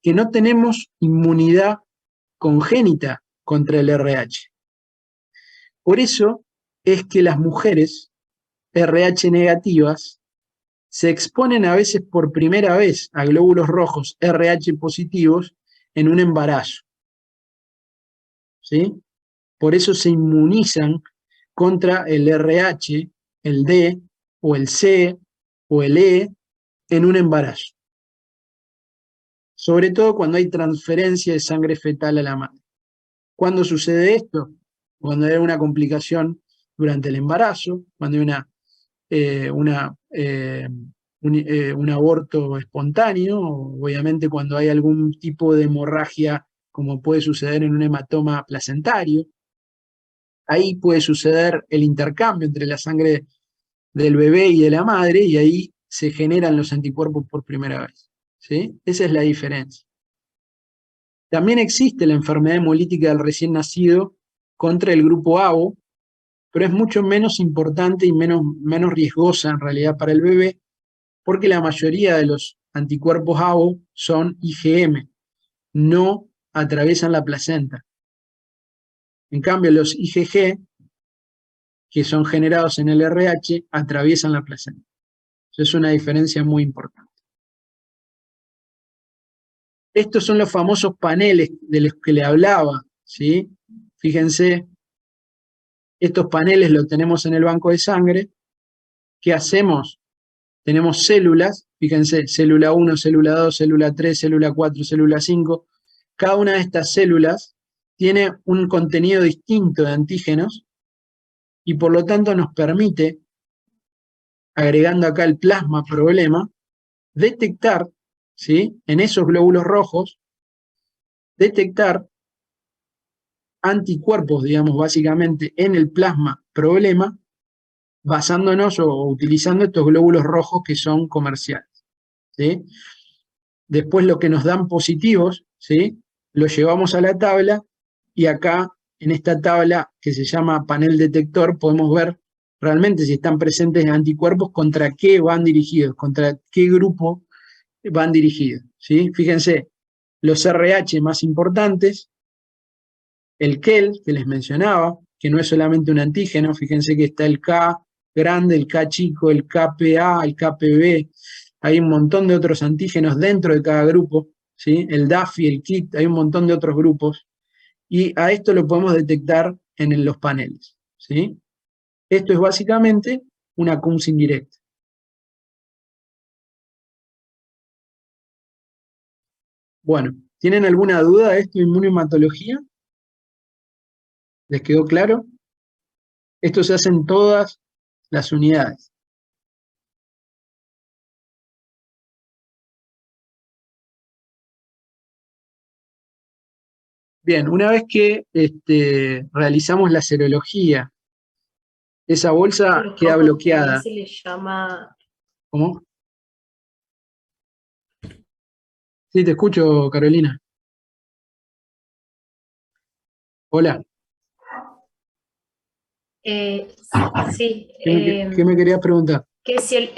[SPEAKER 1] Que no tenemos inmunidad congénita contra el RH. Por eso es que las mujeres RH negativas se exponen a veces por primera vez a glóbulos rojos RH positivos en un embarazo, ¿sí? Por eso se inmunizan contra el RH, el D, o el C, o el E, en un embarazo. sobre todo cuando hay transferencia de sangre fetal a la madre. ¿Cuándo sucede esto? Cuando hay una complicación durante el embarazo, cuando hay un aborto espontáneo, o obviamente cuando hay algún tipo de hemorragia, como puede suceder en un hematoma placentario. Ahí puede suceder el intercambio entre la sangre del bebé y de la madre, y ahí se generan los anticuerpos por primera vez, ¿sí? Esa es la diferencia. También existe la enfermedad hemolítica del recién nacido contra el grupo ABO, pero es mucho menos importante y menos riesgosa en realidad para el bebé, porque la mayoría de los anticuerpos ABO son IgM, no atraviesan la placenta. En cambio, los IgG, que son generados en el RH, atraviesan la placenta. Eso es una diferencia muy importante. Estos son los famosos paneles de los que le hablaba, ¿sí? Fíjense, estos paneles los tenemos en el banco de sangre. ¿Qué hacemos? Tenemos células, fíjense, célula 1, célula 2, célula 3, célula 4, célula 5. Cada una de estas células tiene un contenido distinto de antígenos y por lo tanto nos permite, agregando acá el plasma problema, detectar, ¿sí?, en esos glóbulos rojos, detectar anticuerpos, digamos, básicamente en el plasma problema, basándonos o utilizando estos glóbulos rojos que son comerciales, ¿sí? Después lo que nos dan positivos, ¿sí?, lo llevamos a la tabla y acá en esta tabla que se llama panel detector podemos ver realmente si están presentes anticuerpos, contra qué van dirigidos, contra qué grupo van dirigidos, ¿sí? Fíjense, los RH más importantes, el KEL, que les mencionaba, que no es solamente un antígeno, fíjense que está el K grande, el K chico, el KPA, el KPB, hay un montón de otros antígenos dentro de cada grupo, ¿sí? El DAFI, el KIT, hay un montón de otros grupos, y a esto lo podemos detectar en los paneles, ¿sí? Esto es básicamente una CUMS indirecta. Bueno, ¿tienen alguna duda de esto de inmunohematología? ¿Les quedó claro? Esto se hace en todas las unidades. Bien, una vez que realizamos la serología, esa bolsa queda bloqueada.
[SPEAKER 4] Se le llama...
[SPEAKER 1] ¿Cómo? Sí, te escucho, Carolina. Hola.
[SPEAKER 4] Sí.
[SPEAKER 1] ¿Qué me querías preguntar?
[SPEAKER 4] Que si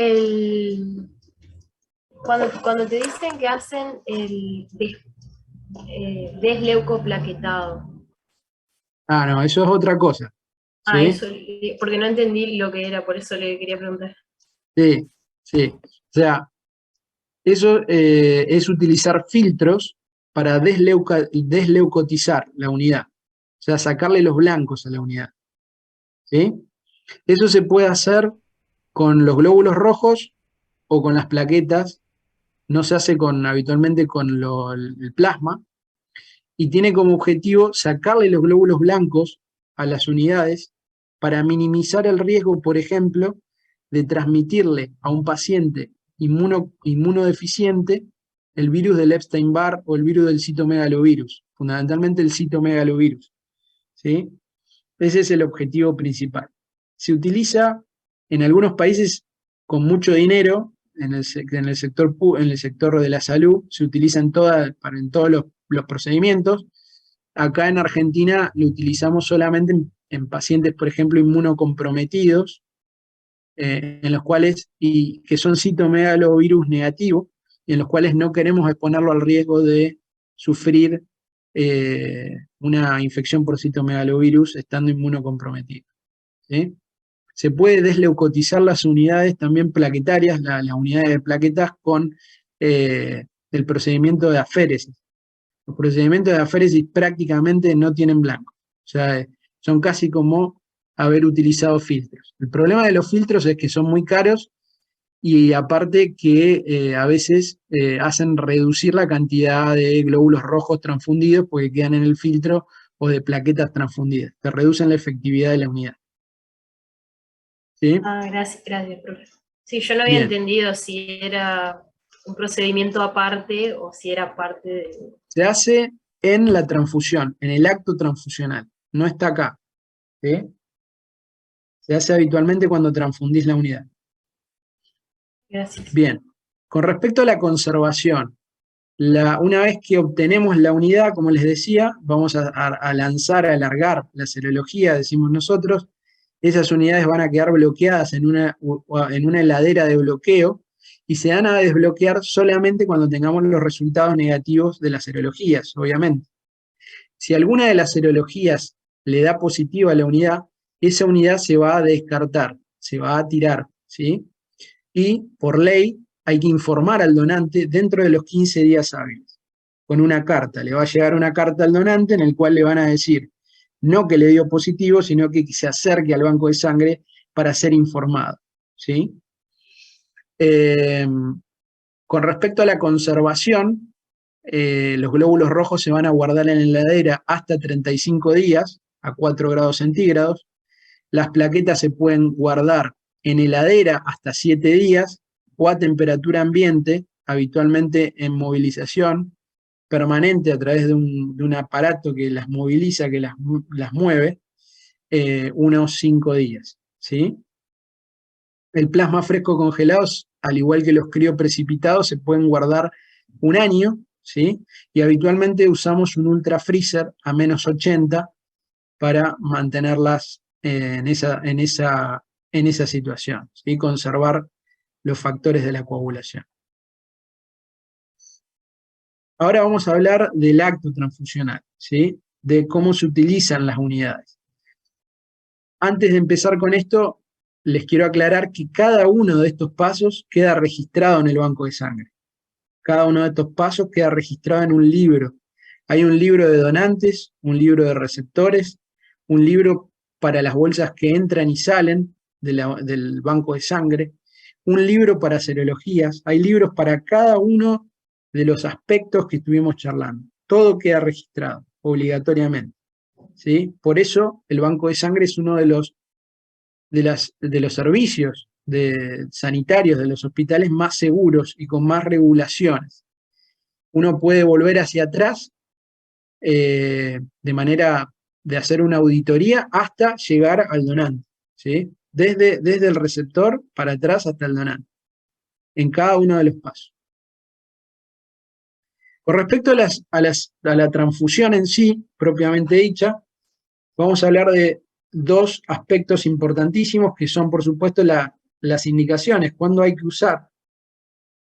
[SPEAKER 4] cuando te dicen que hacen el desleucoplaquetado.
[SPEAKER 1] Ah, no, eso es otra cosa.
[SPEAKER 4] Ah,
[SPEAKER 1] ¿sí?
[SPEAKER 4] eso, porque no entendí lo que era, por eso le quería preguntar.
[SPEAKER 1] Sí, sí. O sea, eso es utilizar filtros para desleucotizar la unidad. O sea, sacarle los blancos a la unidad. ¿Sí? Eso se puede hacer con los glóbulos rojos o con las plaquetas. No se hace habitualmente con el plasma. Y tiene como objetivo sacarle los glóbulos blancos a las unidades para minimizar el riesgo, por ejemplo, de transmitirle a un paciente inmunodeficiente el virus del Epstein-Barr o el virus del citomegalovirus, fundamentalmente el citomegalovirus, ¿sí? Ese es el objetivo principal. Se utiliza en algunos países con mucho dinero, en el sector de la salud, se utiliza en todos los procedimientos. Acá en Argentina lo utilizamos solamente en pacientes, por ejemplo, inmunocomprometidos, en los cuales, y que son citomegalovirus negativos, y en los cuales no queremos exponerlo al riesgo de sufrir una infección por citomegalovirus estando inmunocomprometido, ¿sí? Se puede desleucotizar las unidades también plaquetarias, las unidades de plaquetas, con el procedimiento de aféresis. Los procedimientos de aféresis prácticamente no tienen blanco. O sea, son casi como haber utilizado filtros. El problema de los filtros es que son muy caros y aparte que a veces hacen reducir la cantidad de glóbulos rojos transfundidos porque quedan en el filtro o de plaquetas transfundidas, que reducen la efectividad de la unidad. ¿Sí?
[SPEAKER 4] Ah, gracias, profe. Sí, yo no había
[SPEAKER 1] Bien.
[SPEAKER 4] entendido si era un procedimiento aparte o si era parte de...
[SPEAKER 1] Se hace en la transfusión, en el acto transfusional, no está acá. ¿Sí? Se hace habitualmente cuando transfundís la unidad.
[SPEAKER 4] Gracias.
[SPEAKER 1] Bien, con respecto a la conservación, una vez que obtenemos la unidad, como les decía, vamos a lanzar, a alargar la serología, decimos nosotros. Esas unidades van a quedar bloqueadas en una heladera de bloqueo y se van a desbloquear solamente cuando tengamos los resultados negativos de las serologías, obviamente. Si alguna de las serologías le da positivo a la unidad, esa unidad se va a descartar, se va a tirar, ¿sí? Y por ley hay que informar al donante dentro de los 15 días hábiles, con una carta. Le va a llegar una carta al donante en el cual le van a decir, no que le dio positivo, sino que se acerque al banco de sangre para ser informado, ¿sí? Con respecto a la conservación, los glóbulos rojos se van a guardar en la heladera hasta 35 días, a 4 grados centígrados. Las plaquetas se pueden guardar en heladera hasta 7 días o a temperatura ambiente, habitualmente en movilización permanente a través de un aparato que las moviliza, que las mueve, unos 5 días, ¿sí? El plasma fresco congelado, al igual que los crioprecipitados, se pueden guardar un año, ¿sí? Y habitualmente usamos un ultra freezer a menos 80 para mantenerlas en esa situación, ¿sí? Conservar los factores de la coagulación. Ahora vamos a hablar del acto transfusional, ¿sí? De cómo se utilizan las unidades. Antes de empezar con esto, les quiero aclarar que cada uno de estos pasos queda registrado en el banco de sangre. Cada uno de estos pasos queda registrado en un libro. Hay un libro de donantes, un libro de receptores, un libro para las bolsas que entran y salen del banco de sangre, un libro para serologías. Hay libros para cada uno de los aspectos que estuvimos charlando. Todo queda registrado, obligatoriamente, ¿sí? Por eso el banco de sangre es uno de los servicios sanitarios de los hospitales más seguros y con más regulaciones. Uno puede volver hacia atrás de manera de hacer una auditoría hasta llegar al donante, ¿sí? Desde el receptor para atrás hasta el donante, en cada uno de los pasos. Con respecto a la transfusión en sí, propiamente dicha, vamos a hablar de dos aspectos importantísimos que son, por supuesto, las indicaciones, cuándo hay que usar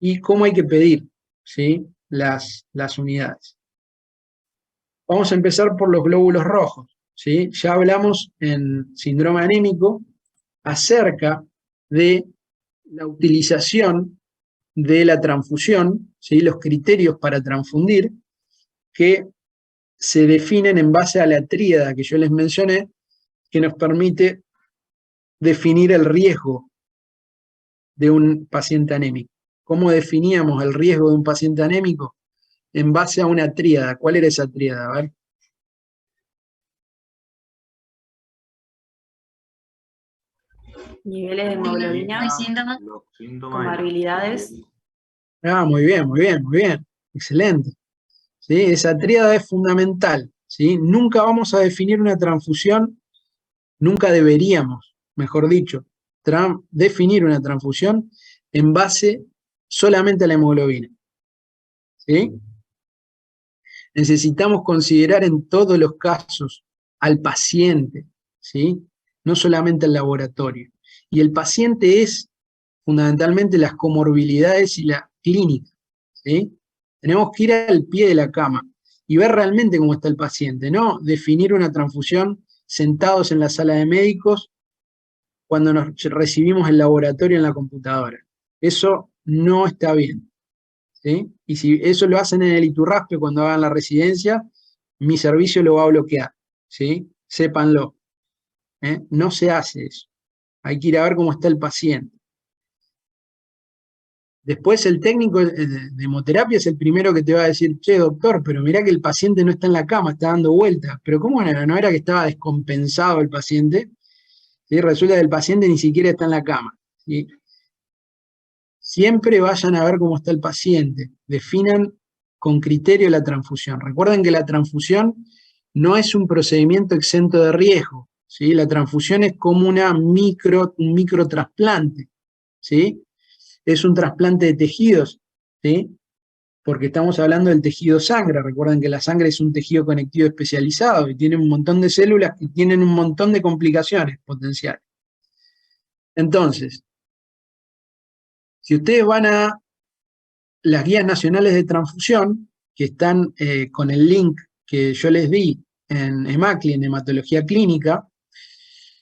[SPEAKER 1] y cómo hay que pedir, ¿sí? las unidades. Vamos a empezar por los glóbulos rojos, ¿sí? Ya hablamos en síndrome anémico acerca de la utilización de la transfusión, ¿sí? Los criterios para transfundir, que se definen en base a la tríada que yo les mencioné, que nos permite definir el riesgo de un paciente anémico. ¿Cómo definíamos el riesgo de un paciente anémico? En base a una tríada. ¿Cuál era esa tríada? A ver.
[SPEAKER 4] Niveles de hemoglobina,
[SPEAKER 3] Síntomas.
[SPEAKER 4] comorbilidades.
[SPEAKER 1] Ah, muy bien, muy bien, muy bien. Excelente. ¿Sí? Esa tríada es fundamental, ¿sí? Nunca vamos a definir una transfusión, nunca deberíamos, mejor dicho, definir una transfusión en base solamente a la hemoglobina, ¿sí? Necesitamos considerar en todos los casos al paciente, ¿sí? No solamente al laboratorio. Y el paciente es fundamentalmente las comorbilidades y la clínica, ¿sí? Tenemos que ir al pie de la cama y ver realmente cómo está el paciente, no definir una transfusión sentados en la sala de médicos cuando nos recibimos el laboratorio en la computadora. Eso no está bien, ¿sí? Y si eso lo hacen en el Iturraspe cuando hagan la residencia, mi servicio lo va a bloquear, ¿sí? Sépanlo. No se hace eso. Hay que ir a ver cómo está el paciente. Después el técnico de hemoterapia es el primero que te va a decir, che, doctor, pero mirá que el paciente no está en la cama, está dando vueltas. Pero ¿cómo era? ¿No era que estaba descompensado el paciente? ¿Sí? Resulta que el paciente ni siquiera está en la cama. ¿Sí? Siempre vayan a ver cómo está el paciente. Definan con criterio la transfusión. Recuerden que la transfusión no es un procedimiento exento de riesgo. ¿Sí? La transfusión es como un microtrasplante. ¿Sí? Es un trasplante de tejidos, ¿sí? Porque estamos hablando del tejido sangre. Recuerden que la sangre es un tejido conectivo especializado y tiene un montón de células que tienen un montón de complicaciones potenciales. Entonces, si ustedes van a las guías nacionales de transfusión, que están con el link que yo les di en EMACLI, en hematología clínica,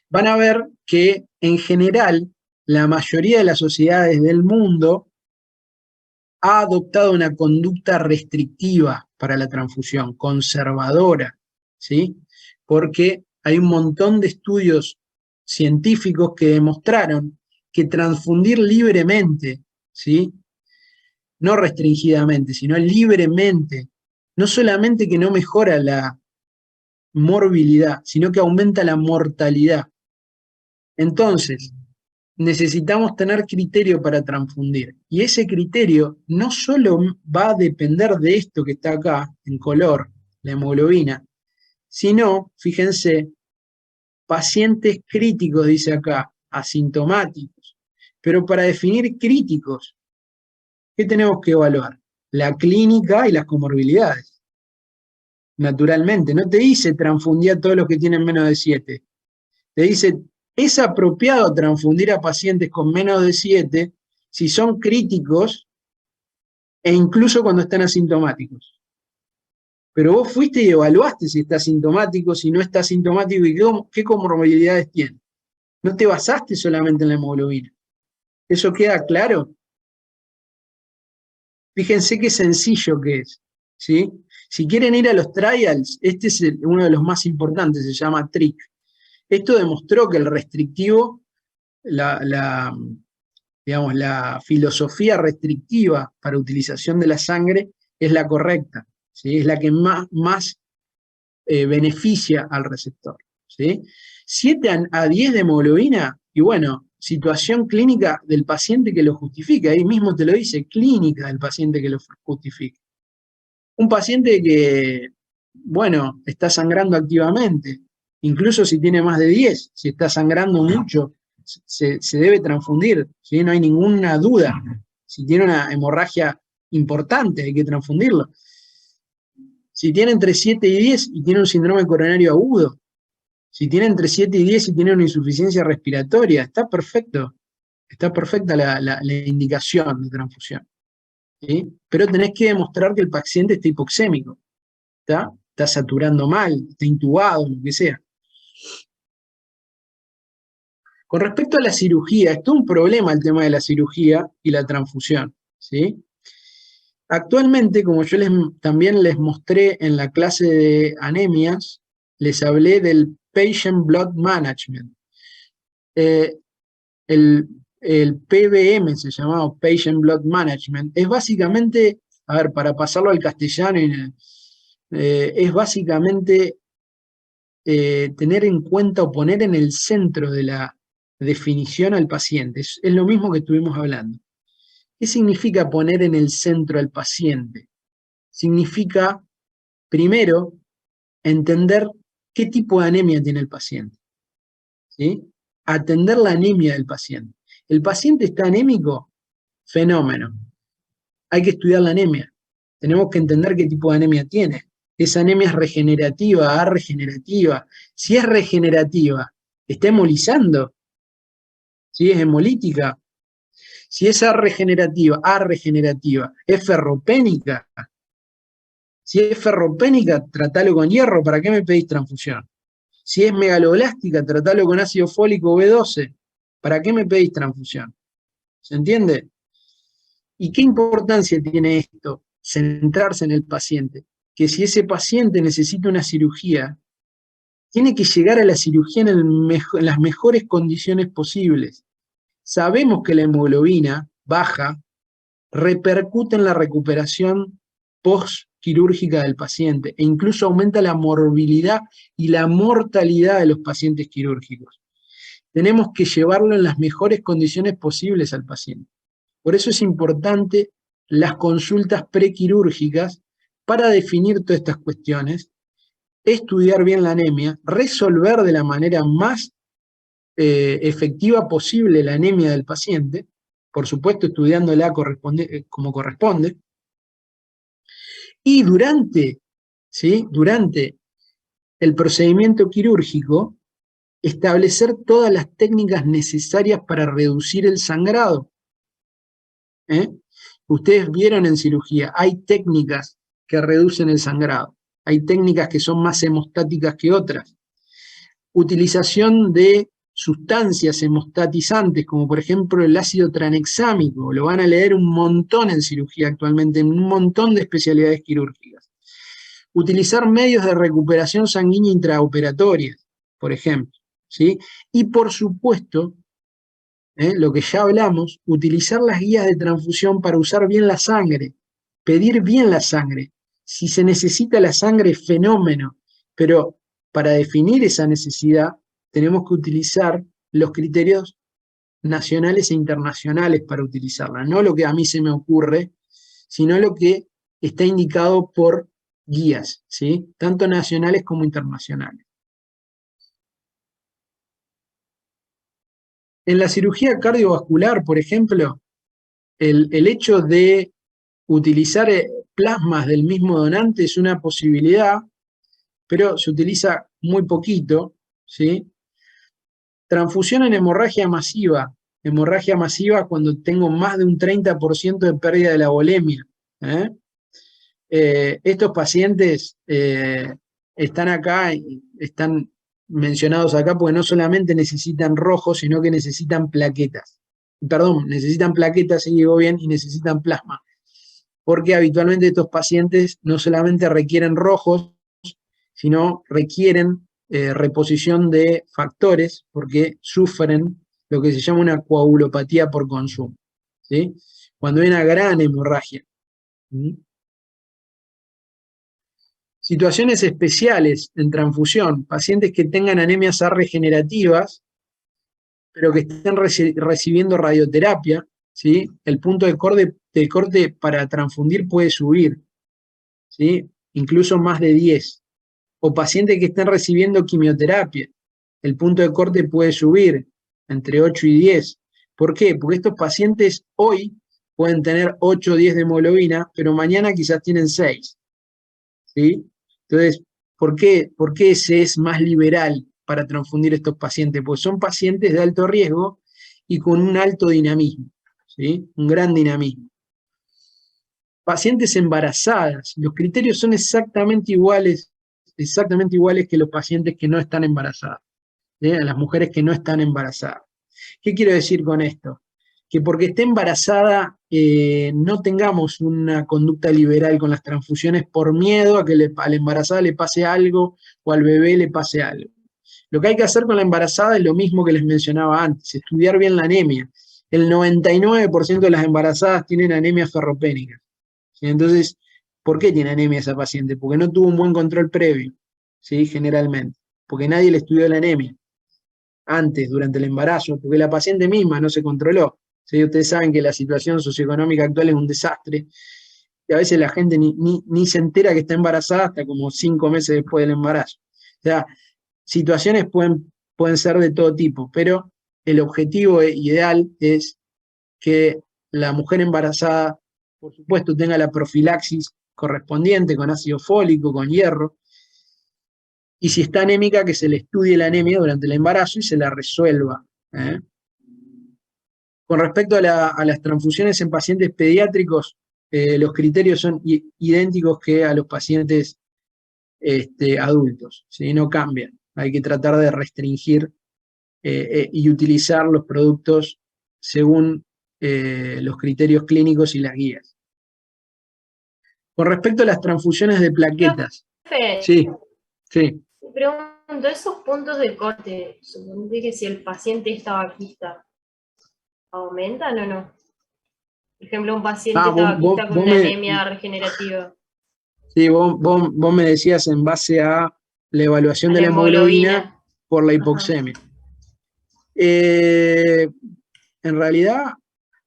[SPEAKER 1] van a ver que en general la mayoría de las sociedades del mundo ha adoptado una conducta restrictiva para la transfusión, conservadora, ¿sí? Porque hay un montón de estudios científicos que demostraron que transfundir libremente, ¿sí? No restringidamente, sino libremente, no solamente que no mejora la morbilidad, sino que aumenta la mortalidad. Entonces, necesitamos tener criterio para transfundir. Y ese criterio no solo va a depender de esto que está acá, en color, la hemoglobina, sino, fíjense, pacientes críticos, dice acá, asintomáticos. Pero para definir críticos, ¿qué tenemos que evaluar? La clínica y las comorbilidades. Naturalmente, no te dice transfundir a todos los que tienen menos de 7. Te dice, es apropiado transfundir a pacientes con menos de 7 si son críticos e incluso cuando están asintomáticos. Pero vos fuiste y evaluaste si está asintomático, si no está asintomático y qué comorbilidades tiene. No te basaste solamente en la hemoglobina. ¿Eso queda claro? Fíjense qué sencillo que es, ¿sí? Si quieren ir a los trials, este es uno de los más importantes, se llama TRIC. Esto demostró que el restrictivo, digamos, la filosofía restrictiva para utilización de la sangre es la correcta, ¿sí? Es la que más beneficia al receptor, ¿sí? 7 a 10 de hemoglobina, y bueno, situación clínica del paciente que lo justifique, ahí mismo te lo dice, clínica del paciente que lo justifique. Un paciente que, bueno, está sangrando activamente, incluso si tiene más de 10, si está sangrando mucho, se debe transfundir, ¿sí? No hay ninguna duda. Si tiene una hemorragia importante, hay que transfundirlo. Si tiene entre 7 y 10 y tiene un síndrome coronario agudo, si tiene entre 7 y 10 y tiene una insuficiencia respiratoria, está perfecto. Está perfecta la indicación de transfusión, ¿sí? Pero tenés que demostrar que el paciente está hipoxémico, está saturando mal, está intubado, lo que sea. Con respecto a la cirugía, es todo un problema el tema de la cirugía y la transfusión, ¿sí? Actualmente, como yo también les mostré en la clase de anemias, les hablé del Patient Blood Management. El PBM se llamaba Patient Blood Management. Es básicamente, a ver, para pasarlo al castellano, es básicamente tener en cuenta o poner en el centro de la definición al paciente. Es lo mismo que estuvimos hablando. ¿Qué significa poner en el centro al paciente? Significa, primero, entender qué tipo de anemia tiene el paciente, ¿sí? Atender la anemia del paciente. ¿El paciente está anémico? Fenómeno. Hay que estudiar la anemia. Tenemos que entender qué tipo de anemia tiene. ¿Esa anemia es regenerativa, arregenerativa? Si es regenerativa, ¿está hemolizando? ¿Sí? ¿Es hemolítica? Si es arregenerativa, ¿es ferropénica? Si es ferropénica, tratalo con hierro, ¿para qué me pedís transfusión? Si es megaloblástica, tratalo con ácido fólico B12, ¿para qué me pedís transfusión? ¿Se entiende? ¿Y qué importancia tiene esto? Centrarse en el paciente. Que si ese paciente necesita una cirugía, tiene que llegar a la cirugía en las mejores condiciones posibles. Sabemos que la hemoglobina baja repercute en la recuperación postquirúrgica del paciente e incluso aumenta la morbilidad y la mortalidad de los pacientes quirúrgicos. Tenemos que llevarlo en las mejores condiciones posibles al paciente. Por eso es importante las consultas prequirúrgicas para definir todas estas cuestiones, estudiar bien la anemia, resolver de la manera más efectiva posible la anemia del paciente, por supuesto estudiándola como corresponde, y durante el procedimiento quirúrgico, establecer todas las técnicas necesarias para reducir el sangrado. Ustedes vieron en cirugía, hay técnicas que reducen el sangrado, hay técnicas que son más hemostáticas que otras. Utilización de sustancias hemostatizantes, como por ejemplo el ácido tranexámico, lo van a leer un montón en cirugía actualmente, en un montón de especialidades quirúrgicas. Utilizar medios de recuperación sanguínea intraoperatoria, por ejemplo, ¿sí? Y por supuesto, lo que ya hablamos, utilizar las guías de transfusión para usar bien la sangre, pedir bien la sangre. Si se necesita la sangre, fenómeno, pero para definir esa necesidad tenemos que utilizar los criterios nacionales e internacionales para utilizarla, no lo que a mí se me ocurre, sino lo que está indicado por guías, ¿sí? Tanto nacionales como internacionales. En la cirugía cardiovascular, por ejemplo, el hecho de utilizar plasmas del mismo donante es una posibilidad, pero se utiliza muy poquito, ¿sí? Transfusión en hemorragia masiva cuando tengo más de un 30% de pérdida de la volemia. Estos pacientes están acá, están mencionados acá porque no solamente necesitan rojo, sino que necesitan plaquetas. Perdón, necesitan plaquetas, si digo bien, y necesitan plasma. Porque habitualmente estos pacientes no solamente requieren rojos, sino requieren reposición de factores porque sufren lo que se llama una coagulopatía por consumo, ¿sí? Cuando hay una gran hemorragia. Situaciones especiales en transfusión, pacientes que tengan anemias A regenerativas, pero que estén recibiendo radioterapia, ¿sí? El punto de corte para transfundir puede subir, ¿sí? Incluso más de 10. O pacientes que estén recibiendo quimioterapia, el punto de corte puede subir entre 8 y 10. ¿Por qué? Porque estos pacientes hoy pueden tener 8 o 10 de hemoglobina, pero mañana quizás tienen 6. ¿Sí? Entonces, ¿por qué se es más liberal para transfundir estos pacientes? Pues son pacientes de alto riesgo y con un alto dinamismo, ¿sí? Un gran dinamismo. Pacientes embarazadas, los criterios son exactamente iguales que los pacientes que no están embarazadas, a las mujeres que no están embarazadas. ¿Qué quiero decir con esto? Que porque esté embarazada no tengamos una conducta liberal con las transfusiones por miedo a que a la embarazada le pase algo o al bebé le pase algo. Lo que hay que hacer con la embarazada es lo mismo que les mencionaba antes, estudiar bien la anemia. El 99% de las embarazadas tienen anemia ferropénica. ¿Sí? Entonces, ¿por qué tiene anemia esa paciente? Porque no tuvo un buen control previo, ¿sí? Generalmente. Porque nadie le estudió la anemia antes, durante el embarazo, porque la paciente misma no se controló. ¿Sí? Ustedes saben que la situación socioeconómica actual es un desastre, y a veces la gente ni se entera que está embarazada hasta como 5 meses después del embarazo. O sea, situaciones pueden ser de todo tipo, pero el objetivo ideal es que la mujer embarazada, por supuesto, tenga la profilaxis correspondiente con ácido fólico, con hierro, y si está anémica, que se le estudie la anemia durante el embarazo y se la resuelva. Con respecto a las transfusiones en pacientes pediátricos, los criterios son idénticos que a los pacientes adultos, ¿sí? No cambian. Hay que tratar de restringir y utilizar los productos según los criterios clínicos y las guías. Con respecto a las transfusiones de plaquetas. Sí.
[SPEAKER 4] Pregunto, esos puntos de corte, suponete que si el paciente es tabaquista, ¿aumentan o no? Por ejemplo, un paciente
[SPEAKER 1] Vos,
[SPEAKER 4] tabaquista con
[SPEAKER 1] vos
[SPEAKER 4] una
[SPEAKER 1] me,
[SPEAKER 4] anemia regenerativa,
[SPEAKER 1] sí, vos me decías en base a la evaluación
[SPEAKER 4] a
[SPEAKER 1] de
[SPEAKER 4] la
[SPEAKER 1] la hemoglobina
[SPEAKER 4] hemoglobina.
[SPEAKER 1] por la
[SPEAKER 4] Ajá.
[SPEAKER 1] hipoxemia. Eh, en realidad,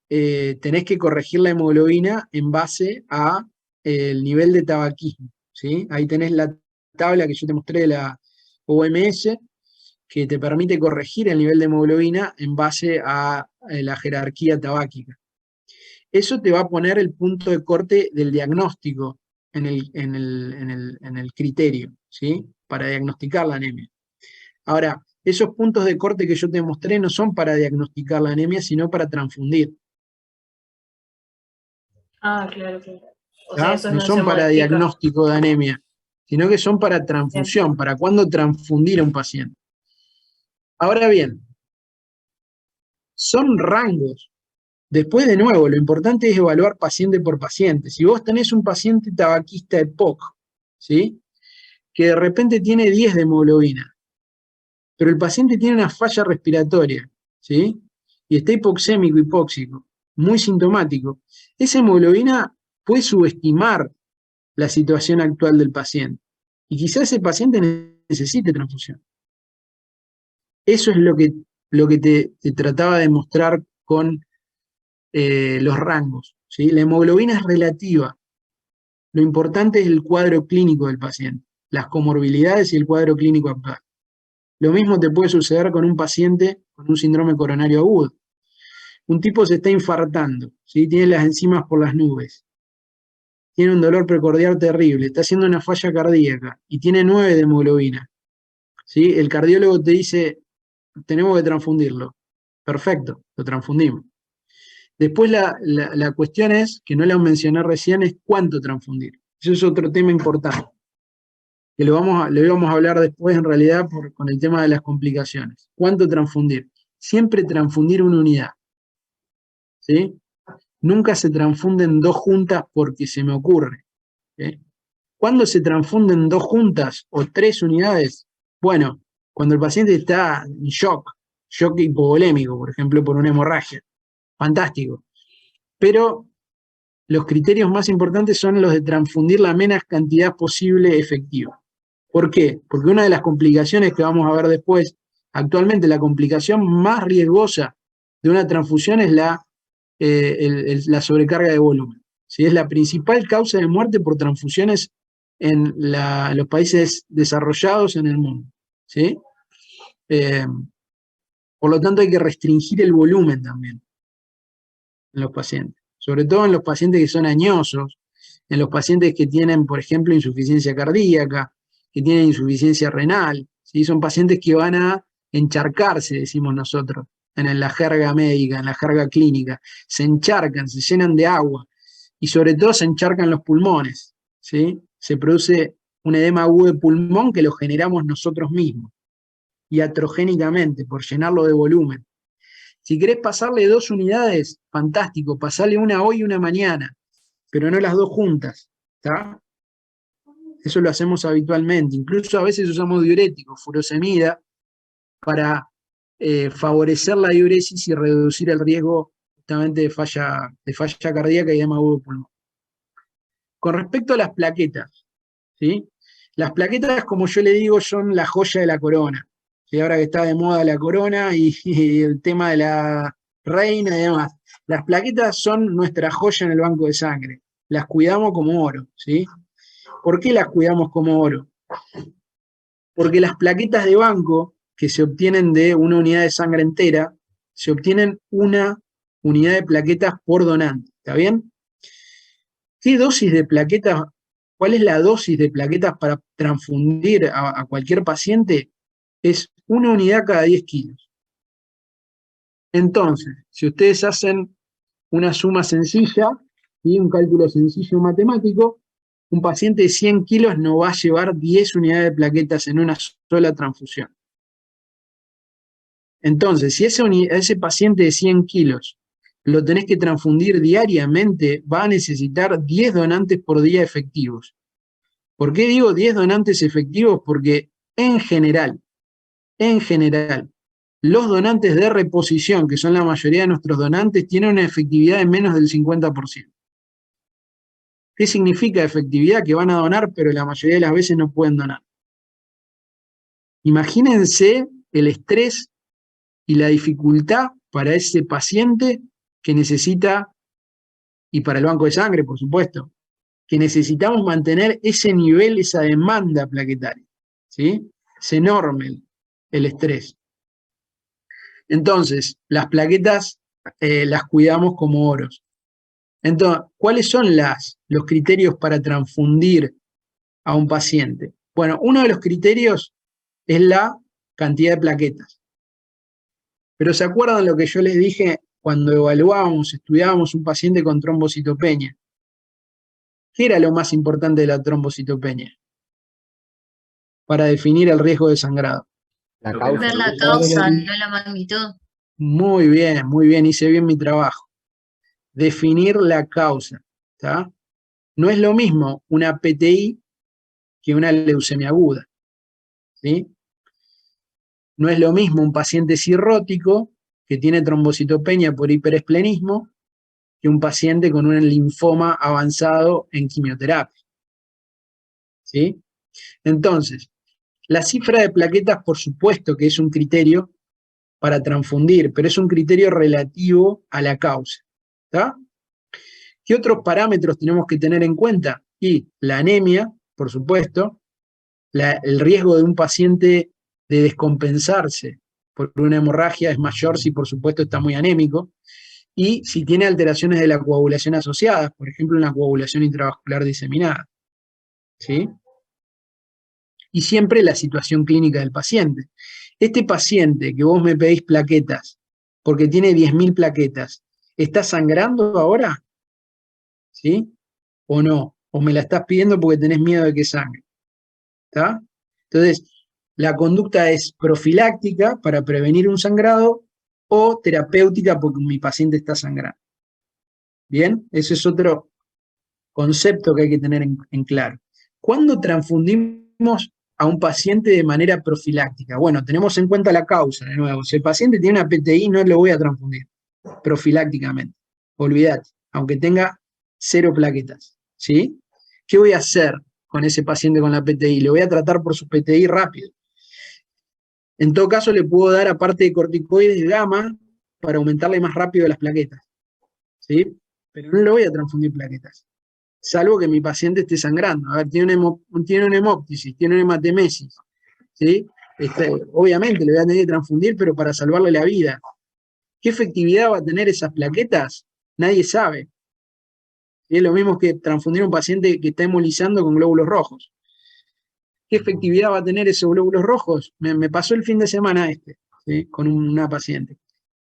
[SPEAKER 1] tenés que corregir la hemoglobina en base a el nivel de tabaquismo, ¿sí? Ahí tenés la tabla que yo te mostré de la OMS, que te permite corregir el nivel de hemoglobina en base a la jerarquía tabáquica. Eso te va a poner el punto de corte del diagnóstico en el criterio, ¿sí? Para diagnosticar la anemia. Ahora, esos puntos de corte que yo te mostré no son para diagnosticar la anemia, sino para transfundir.
[SPEAKER 4] Ah, claro, claro. O sea,
[SPEAKER 1] ¿Tá?
[SPEAKER 4] eso
[SPEAKER 1] No
[SPEAKER 4] no se
[SPEAKER 1] son para
[SPEAKER 4] modifica.
[SPEAKER 1] diagnóstico de anemia, sino que son para
[SPEAKER 4] Bien.
[SPEAKER 1] transfusión, para cuándo transfundir a un paciente. Ahora bien, son rangos. Después, de nuevo, lo importante es evaluar paciente por paciente. Si vos tenés un paciente tabaquista EPOC, ¿sí? Que de repente tiene 10 de hemoglobina, pero el paciente tiene una falla respiratoria, ¿sí? Y está hipoxémico, hipóxico, muy sintomático, esa hemoglobina puede subestimar la situación actual del paciente. Y quizás ese paciente necesite transfusión. Eso es lo que te trataba de mostrar con los rangos, ¿sí? La hemoglobina es relativa. Lo importante es el cuadro clínico del paciente, las comorbilidades y el cuadro clínico actual. Lo mismo te puede suceder con un paciente con un síndrome coronario agudo. Un tipo se está infartando, ¿sí? Tiene las enzimas por las nubes, tiene un dolor precordial terrible, está haciendo una falla cardíaca y tiene 9 de hemoglobina, ¿sí? El cardiólogo te dice, tenemos que transfundirlo. Perfecto, lo transfundimos. Después la cuestión es, que no la mencioné recién, es cuánto transfundir. Eso es otro tema importante, que lo íbamos a hablar después en realidad con el tema de las complicaciones. ¿Cuánto transfundir? Siempre transfundir una unidad, ¿sí? Nunca se transfunden 2 juntas porque se me ocurre, ¿sí? ¿Cuándo se transfunden 2 juntas o 3 unidades? Bueno, cuando el paciente está en shock hipovolémico, por ejemplo, por una hemorragia. Fantástico. Pero los criterios más importantes son los de transfundir la menos cantidad posible efectiva. ¿Por qué? Porque una de las complicaciones que vamos a ver después, actualmente la complicación más riesgosa de una transfusión es la sobrecarga de volumen. ¿Sí? Es la principal causa de muerte por transfusiones en los países desarrollados en el mundo. ¿Sí? Eh, por lo tanto, hay que restringir el volumen también en los pacientes, sobre todo en los pacientes que son añosos, en los pacientes que tienen, por ejemplo, insuficiencia cardíaca, que tienen insuficiencia renal, ¿sí? Son pacientes que van a encharcarse, decimos nosotros, en la jerga médica, en la jerga clínica, se encharcan, se llenan de agua, y sobre todo se encharcan los pulmones, ¿sí? Se produce un edema agudo de pulmón que lo generamos nosotros mismos, iatrogénicamente, por llenarlo de volumen. Si querés pasarle 2 unidades, fantástico, pasarle una hoy y una mañana, pero no las 2 juntas, ¿está? Eso lo hacemos habitualmente. Incluso a veces usamos diuréticos, furosemida, para favorecer la diuresis y reducir el riesgo justamente de falla cardíaca y edema agudo de pulmón. Con respecto a las plaquetas, ¿sí? Las plaquetas, como yo le digo, son la joya de la corona. ¿Sí? Ahora que está de moda la corona y el tema de la reina y demás. Las plaquetas son nuestra joya en el banco de sangre. Las cuidamos como oro, ¿sí? ¿Por qué las cuidamos como oro? Porque las plaquetas de banco que se obtienen de una unidad de sangre entera, se obtienen una unidad de plaquetas por donante. ¿Está bien? ¿Qué dosis de plaquetas, cuál es la dosis de plaquetas para transfundir a cualquier paciente? Es una unidad cada 10 kilos. Entonces, si ustedes hacen una suma sencilla y un cálculo sencillo matemático, un paciente de 100 kilos no va a llevar 10 unidades de plaquetas en una sola transfusión. Entonces, si ese paciente de 100 kilos lo tenés que transfundir diariamente, va a necesitar 10 donantes por día efectivos. ¿Por qué digo 10 donantes efectivos? Porque en general, los donantes de reposición, que son la mayoría de nuestros donantes, tienen una efectividad de menos del 50%. ¿Qué significa efectividad? Que van a donar, pero la mayoría de las veces no pueden donar. Imagínense el estrés y la dificultad para ese paciente que necesita, y para el banco de sangre, por supuesto, que necesitamos mantener ese nivel, esa demanda plaquetaria, ¿sí? Es enorme el estrés. Entonces, las plaquetas las cuidamos como oros. Entonces, ¿cuáles son los criterios para transfundir a un paciente? Bueno, uno de los criterios es la cantidad de plaquetas. Pero ¿se acuerdan lo que yo les dije cuando evaluábamos, estudiábamos un paciente con trombocitopenia? ¿Qué era lo más importante de la trombocitopenia para definir el riesgo de sangrado?
[SPEAKER 5] La causa.
[SPEAKER 3] Ver la causa, no la magnitud.
[SPEAKER 1] Muy bien, hice bien mi trabajo. Definir la causa, ¿tá? No es lo mismo una PTI que una leucemia aguda, ¿sí? No es lo mismo un paciente cirrótico que tiene trombocitopenia por hiperesplenismo que un paciente con un linfoma avanzado en quimioterapia, ¿sí? Entonces, la cifra de plaquetas, por supuesto que es un criterio para transfundir, pero es un criterio relativo a la causa, ¿tá? ¿Qué otros parámetros tenemos que tener en cuenta? Y la anemia, por supuesto, el riesgo de un paciente de descompensarse por una hemorragia es mayor si por supuesto está muy anémico, y si tiene alteraciones de la coagulación asociadas, por ejemplo una coagulación intravascular diseminada, ¿sí? Y siempre la situación clínica del paciente. Este paciente que vos me pedís plaquetas, porque tiene 10.000 plaquetas, ¿está sangrando ahora? ¿Sí? ¿O no? ¿O me la estás pidiendo porque tenés miedo de que sangre? ¿Está? Entonces, la conducta es profiláctica para prevenir un sangrado o terapéutica porque mi paciente está sangrando. ¿Bien? Ese es otro concepto que hay que tener en claro. ¿Cuándo transfundimos a un paciente de manera profiláctica? Bueno, tenemos en cuenta la causa, de nuevo. Si el paciente tiene una PTI, no lo voy a transfundir profilácticamente. Olvídate, aunque tenga 0 plaquetas, ¿sí? ¿Qué voy a hacer con ese paciente con la PTI? Le voy a tratar por su PTI rápido. En todo caso, le puedo dar, aparte de corticoides, gamma para aumentarle más rápido las plaquetas, ¿sí? Pero no le voy a transfundir plaquetas, salvo que mi paciente esté sangrando. A ver, tiene una hemoptisis, tiene una hematemesis, ¿sí? Obviamente le voy a tener que transfundir, pero para salvarle la vida. ¿Qué efectividad va a tener esas plaquetas? Nadie sabe. Es lo mismo que transfundir a un paciente que está hemolizando con glóbulos rojos. ¿Qué efectividad va a tener esos glóbulos rojos? Me pasó el fin de semana ¿sí? Con una paciente.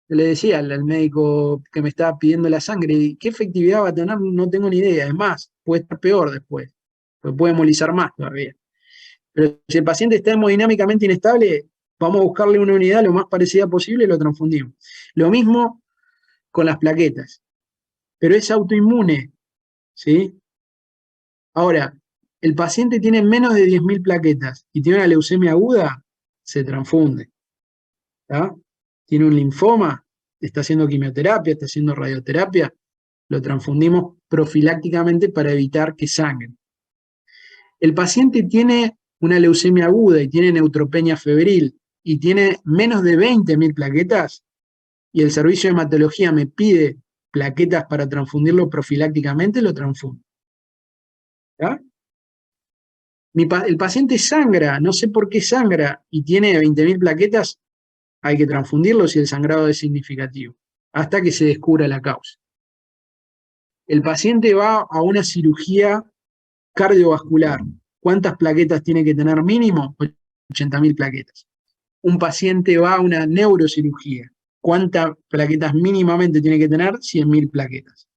[SPEAKER 1] Yo le decía al médico que me estaba pidiendo la sangre, ¿qué efectividad va a tener? No tengo ni idea. Es más, puede estar peor después, porque puede hemolizar más todavía. Pero si el paciente está hemodinámicamente inestable, vamos a buscarle una unidad lo más parecida posible y lo transfundimos. Lo mismo con las plaquetas, pero es autoinmune, ¿sí? Ahora, el paciente tiene menos de 10.000 plaquetas y tiene una leucemia aguda, se transfunde, ¿tá? Tiene un linfoma, está haciendo quimioterapia, está haciendo radioterapia, lo transfundimos profilácticamente para evitar que sangre. El paciente tiene una leucemia aguda y tiene neutropenia febril y tiene menos de 20.000 plaquetas y el servicio de hematología me pide plaquetas para transfundirlo profilácticamente, lo transfundo. ¿Tá? El paciente sangra, no sé por qué sangra, y tiene 20.000 plaquetas, hay que transfundirlo si el sangrado es significativo, hasta que se descubra la causa. El paciente va a una cirugía cardiovascular. ¿Cuántas plaquetas tiene que tener mínimo? 80.000 plaquetas. Un paciente va a una neurocirugía. ¿Cuántas plaquetas mínimamente tiene que tener? 100.000 plaquetas.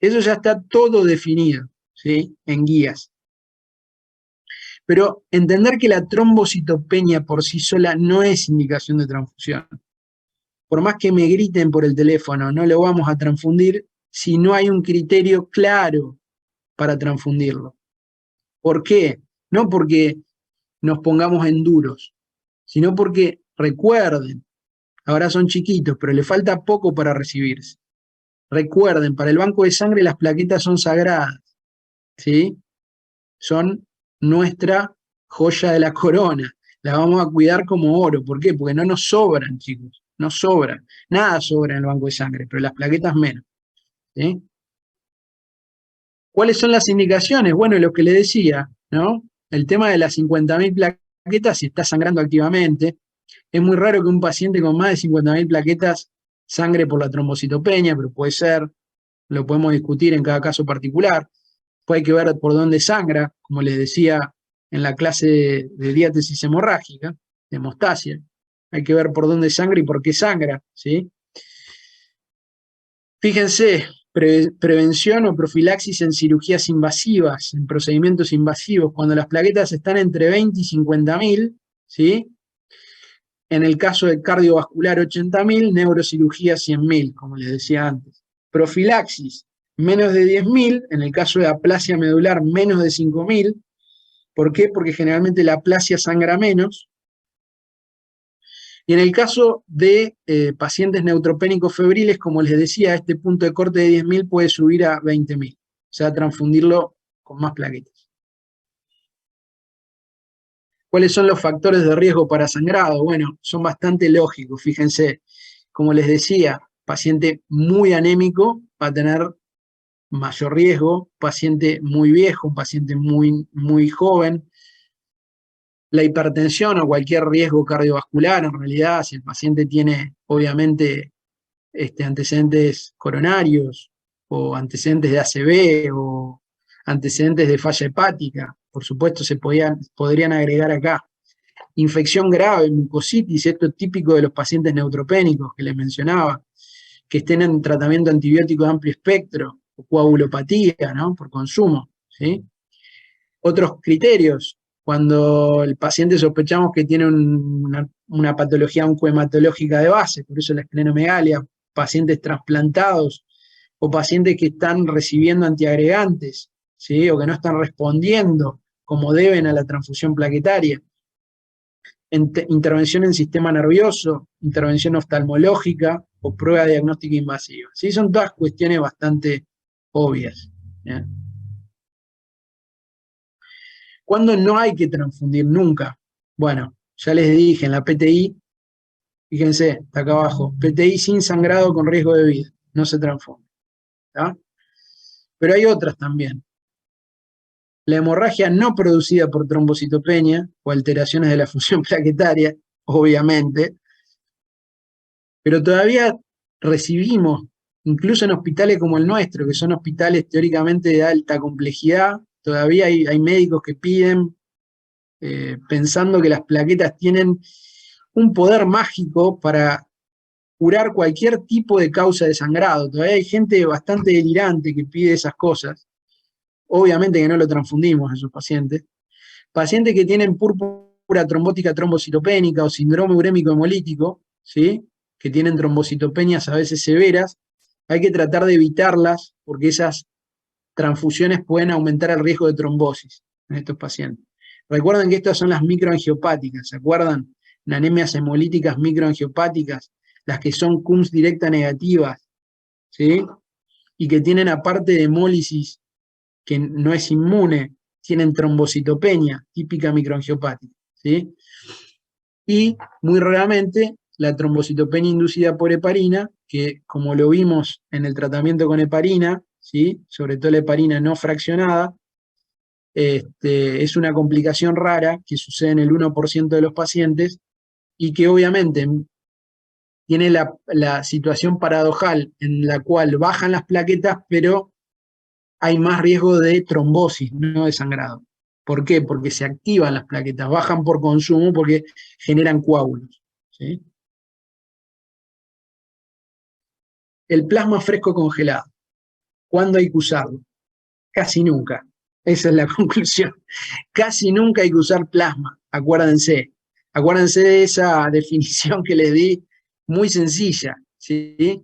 [SPEAKER 1] Eso ya está todo definido, ¿sí? En guías. Pero entender que la trombocitopenia por sí sola no es indicación de transfusión. Por más que me griten por el teléfono, no lo vamos a transfundir si no hay un criterio claro para transfundirlo. ¿Por qué? No porque nos pongamos en duros, sino porque, recuerden, ahora son chiquitos, pero le falta poco para recibirse. Recuerden, para el banco de sangre las plaquetas son sagradas, ¿sí? Son nuestra joya de la corona. La vamos a cuidar como oro. ¿Por qué? Porque no nos sobran, chicos. No sobran. Nada sobra en el banco de sangre, pero las plaquetas menos, ¿sí? ¿Cuáles son las indicaciones? Bueno, lo que le decía, ¿no? El tema de las 50.000 plaquetas, si está sangrando activamente. Es muy raro que un paciente con más de 50.000 plaquetas sangre por la trombocitopenia, pero puede ser, lo podemos discutir en cada caso particular. Pues hay que ver por dónde sangra, como les decía en la clase de diátesis hemorrágica, de hemostasia. Hay que ver por dónde sangra y por qué sangra, ¿sí? Fíjense, prevención o profilaxis en cirugías invasivas, en procedimientos invasivos, cuando las plaquetas están entre 20 y 50.000, ¿sí? En el caso de cardiovascular 80.000, neurocirugía 100.000, como les decía antes. Profilaxis, menos de 10.000, en el caso de aplasia medular, menos de 5.000. ¿Por qué? Porque generalmente la aplasia sangra menos. Y en el caso de pacientes neutropénicos febriles, como les decía, este punto de corte de 10.000 puede subir a 20.000. O sea, transfundirlo con más plaquetas. ¿Cuáles son los factores de riesgo para sangrado? Bueno, son bastante lógicos, fíjense. Como les decía, paciente muy anémico va a tener mayor riesgo, paciente muy viejo, paciente muy joven. La hipertensión o cualquier riesgo cardiovascular, en realidad, si el paciente tiene, obviamente, antecedentes coronarios, o antecedentes de ACV, o antecedentes de falla hepática, por supuesto se podrían agregar acá. Infección grave, mucositis, esto es típico de los pacientes neutropénicos que les mencionaba, que estén en tratamiento antibiótico de amplio espectro, o coagulopatía, ¿no? Por consumo, ¿sí? Otros criterios, cuando el paciente sospechamos que tiene una patología oncohematológica de base, por eso la esplenomegalia, pacientes trasplantados, o pacientes que están recibiendo antiagregantes, ¿sí? O que no están respondiendo como deben a la transfusión plaquetaria. Intervención en sistema nervioso, intervención oftalmológica o prueba diagnóstica invasiva. ¿Sí? Son todas cuestiones bastante obvias. ¿Bien? ¿Cuándo no hay que transfundir nunca? Bueno, ya les dije, en la PTI, fíjense, está acá abajo, PTI sin sangrado con riesgo de vida, no se transfunde. ¿Tá? Pero hay otras también. La hemorragia no producida por trombocitopenia o alteraciones de la función plaquetaria, obviamente, pero todavía recibimos, incluso en hospitales como el nuestro, que son hospitales teóricamente de alta complejidad, todavía hay médicos que piden, pensando que las plaquetas tienen un poder mágico para curar cualquier tipo de causa de sangrado. Todavía hay gente bastante delirante que pide esas cosas. Obviamente que no lo transfundimos a esos pacientes. Pacientes que tienen púrpura trombótica trombocitopénica o síndrome urémico hemolítico, ¿sí? Que tienen trombocitopenias a veces severas, hay que tratar de evitarlas porque esas transfusiones pueden aumentar el riesgo de trombosis en estos pacientes. Recuerden que estas son las microangiopáticas, ¿se acuerdan? Anemias hemolíticas microangiopáticas, las que son CUMS directa negativas, ¿sí? Y que tienen, aparte de hemólisis que no es inmune, tienen trombocitopenia, típica microangiopática, ¿sí? Y muy raramente la trombocitopenia inducida por heparina, que como lo vimos en el tratamiento con heparina, ¿sí? Sobre todo la heparina no fraccionada, es una complicación rara que sucede en el 1% de los pacientes y que obviamente tiene la situación paradojal en la cual bajan las plaquetas, pero hay más riesgo de trombosis, no de sangrado. ¿Por qué? Porque se activan las plaquetas, bajan por consumo porque generan coágulos, ¿sí? El plasma fresco congelado, ¿cuándo hay que usarlo? Casi nunca. Esa es la conclusión. Casi nunca hay que usar plasma, acuérdense. Acuérdense de esa definición que les di, muy sencilla, ¿sí?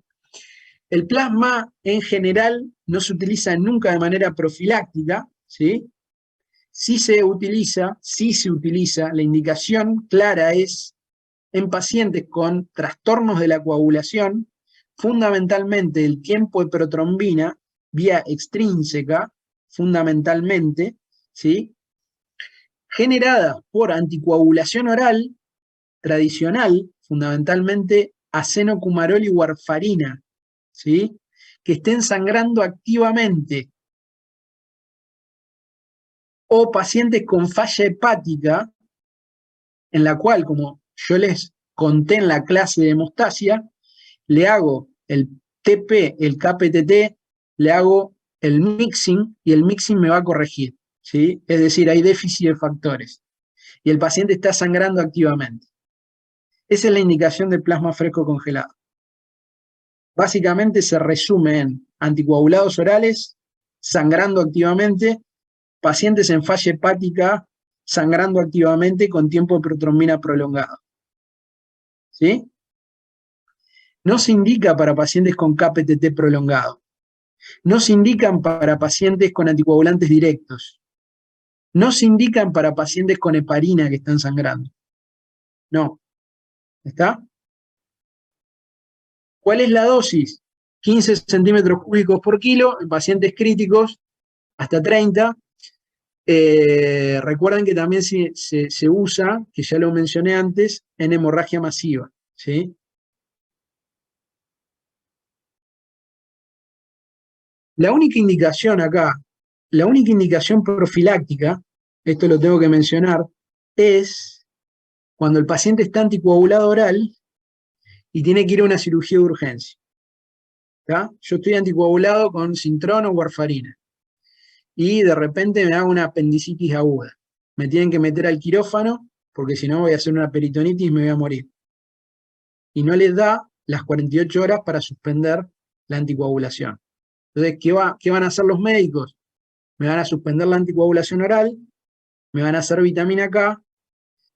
[SPEAKER 1] El plasma en general no se utiliza nunca de manera profiláctica, ¿sí? Si se utiliza, la indicación clara es en pacientes con trastornos de la coagulación, fundamentalmente el tiempo de protrombina, vía extrínseca, fundamentalmente, ¿sí? Generada por anticoagulación oral tradicional, fundamentalmente acenocumarol y warfarina, ¿sí? Que estén sangrando activamente, o pacientes con falla hepática, en la cual, como yo les conté en la clase de hemostasia, le hago el TP, el KPTT, le hago el mixing, y el mixing me va a corregir, ¿sí? Es decir, hay déficit de factores, y el paciente está sangrando activamente. Esa es la indicación del plasma fresco congelado. Básicamente se resume en anticoagulados orales, sangrando activamente, pacientes en falla hepática, sangrando activamente con tiempo de protrombina prolongado. ¿Sí? No se indica para pacientes con KPTT prolongado. No se indican para pacientes con anticoagulantes directos. No se indican para pacientes con heparina que están sangrando. No. ¿Está? ¿Cuál es la dosis? 15 centímetros cúbicos por kilo en pacientes críticos, hasta 30. Recuerden que también se usa, que ya lo mencioné antes, en hemorragia masiva, ¿sí? La única indicación acá, la única indicación profiláctica, esto lo tengo que mencionar, es cuando el paciente está anticoagulado oral y tiene que ir a una cirugía de urgencia. ¿Tá? Yo estoy anticoagulado con Sintrón o warfarina, y de repente me hago una apendicitis aguda. Me tienen que meter al quirófano, porque si no voy a hacer una peritonitis y me voy a morir. Y no les da las 48 horas para suspender la anticoagulación. Entonces, ¿qué van a hacer los médicos? Me van a suspender la anticoagulación oral, me van a hacer vitamina K,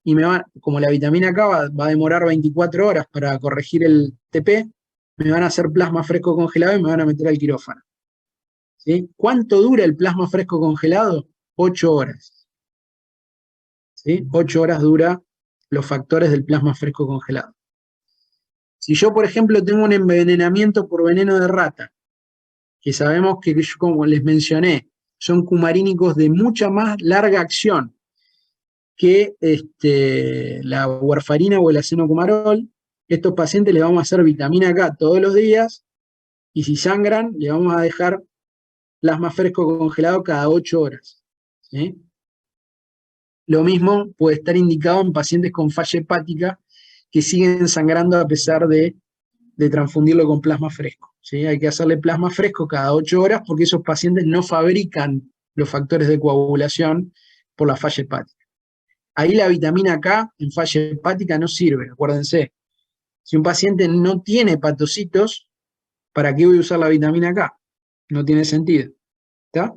[SPEAKER 1] y como la vitamina K va a demorar 24 horas para corregir el TP, me van a hacer plasma fresco congelado y me van a meter al quirófano. ¿Sí? ¿Cuánto dura el plasma fresco congelado? 8 horas. ¿Sí? 8 horas dura los factores del plasma fresco congelado. Si yo, por ejemplo, tengo un envenenamiento por veneno de rata, que sabemos que, como les mencioné, son cumarínicos de mucha más larga acción que la warfarina o el acenocumarol, estos pacientes les vamos a hacer vitamina K todos los días, y si sangran, le vamos a dejar plasma fresco congelado cada 8 horas. ¿Sí? Lo mismo puede estar indicado en pacientes con falla hepática que siguen sangrando a pesar de transfundirlo con plasma fresco. ¿Sí? Hay que hacerle plasma fresco cada 8 horas porque esos pacientes no fabrican los factores de coagulación por la falla hepática. Ahí la vitamina K en falla hepática no sirve, acuérdense. Si un paciente no tiene hepatocitos, ¿para qué voy a usar la vitamina K? No tiene sentido. ¿Está?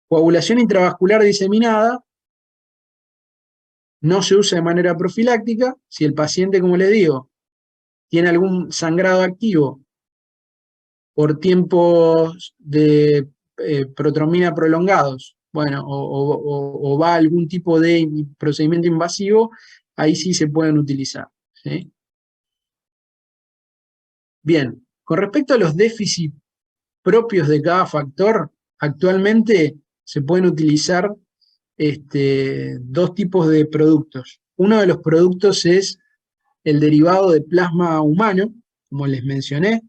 [SPEAKER 1] Coagulación intravascular diseminada no se usa de manera profiláctica. Si el paciente, como les digo, tiene algún sangrado activo por tiempos de protrombina prolongados, bueno, o va a algún tipo de procedimiento invasivo, ahí sí se pueden utilizar. ¿Sí? Bien, con respecto a los déficits propios de cada factor, actualmente se pueden utilizar dos tipos de productos. Uno de los productos es el derivado de plasma humano, como les mencioné,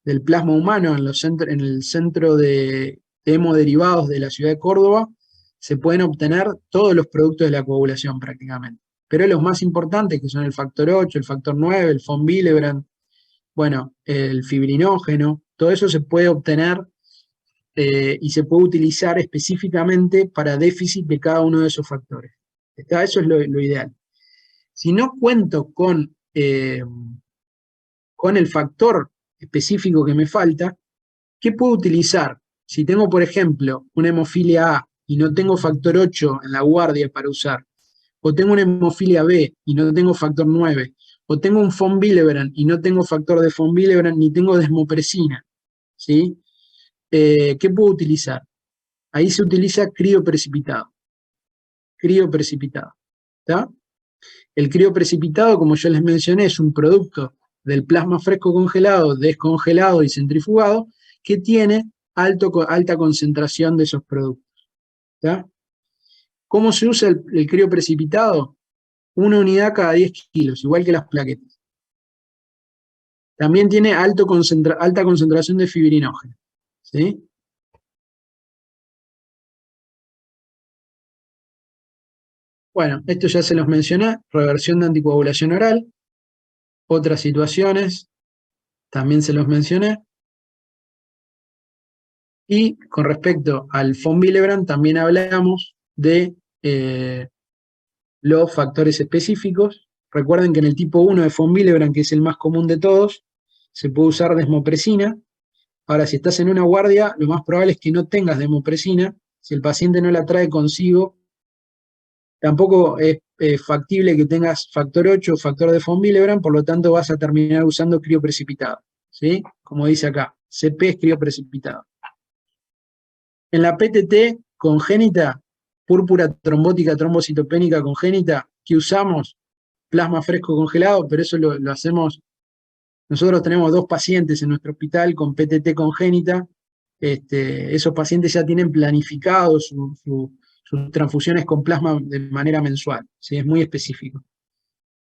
[SPEAKER 1] del plasma humano en el centro de hemoderivados de la ciudad de Córdoba, se pueden obtener todos los productos de la coagulación prácticamente. Pero los más importantes, que son el factor 8, el factor 9, el von Willebrand, bueno, el fibrinógeno, todo eso se puede obtener y se puede utilizar específicamente para déficit de cada uno de esos factores. Eso es lo ideal. Si no cuento con el factor específico que me falta, ¿qué puedo utilizar? Si tengo, por ejemplo, una hemofilia A y no tengo factor 8 en la guardia para usar, o tengo una hemofilia B y no tengo factor 9, o tengo un von Willebrand y no tengo factor de von Willebrand ni tengo desmopresina, ¿sí? ¿Qué puedo utilizar? Ahí se utiliza crioprecipitado. Crioprecipitado. ¿Está? El crioprecipitado, como yo les mencioné, es un producto del plasma fresco congelado, descongelado y centrifugado, que tiene alta concentración de esos productos. ¿Tá? ¿Cómo se usa el crioprecipitado? Una unidad cada 10 kilos, igual que las plaquetas. También tiene alta concentración de fibrinógeno. ¿Sí? Bueno, esto ya se los mencioné, reversión de anticoagulación oral. Otras situaciones, también se los mencioné. Y con respecto al von Willebrand, también hablamos de los factores específicos. Recuerden que en el tipo 1 de von Willebrand, que es el más común de todos, se puede usar desmopresina. Ahora, si estás en una guardia, lo más probable es que no tengas desmopresina. Si el paciente no la trae consigo, tampoco es factible que tengas factor 8 o factor de von Willebrand, por lo tanto vas a terminar usando crioprecipitado. ¿Sí? Como dice acá, CP es crioprecipitado. En la PTT congénita, púrpura trombótica trombocitopénica congénita, que usamos plasma fresco congelado, pero eso lo hacemos. Nosotros tenemos 2 pacientes en nuestro hospital con PTT congénita. Esos pacientes ya tienen planificado sus transfusiones con plasma de manera mensual. ¿Sí? Es muy específico.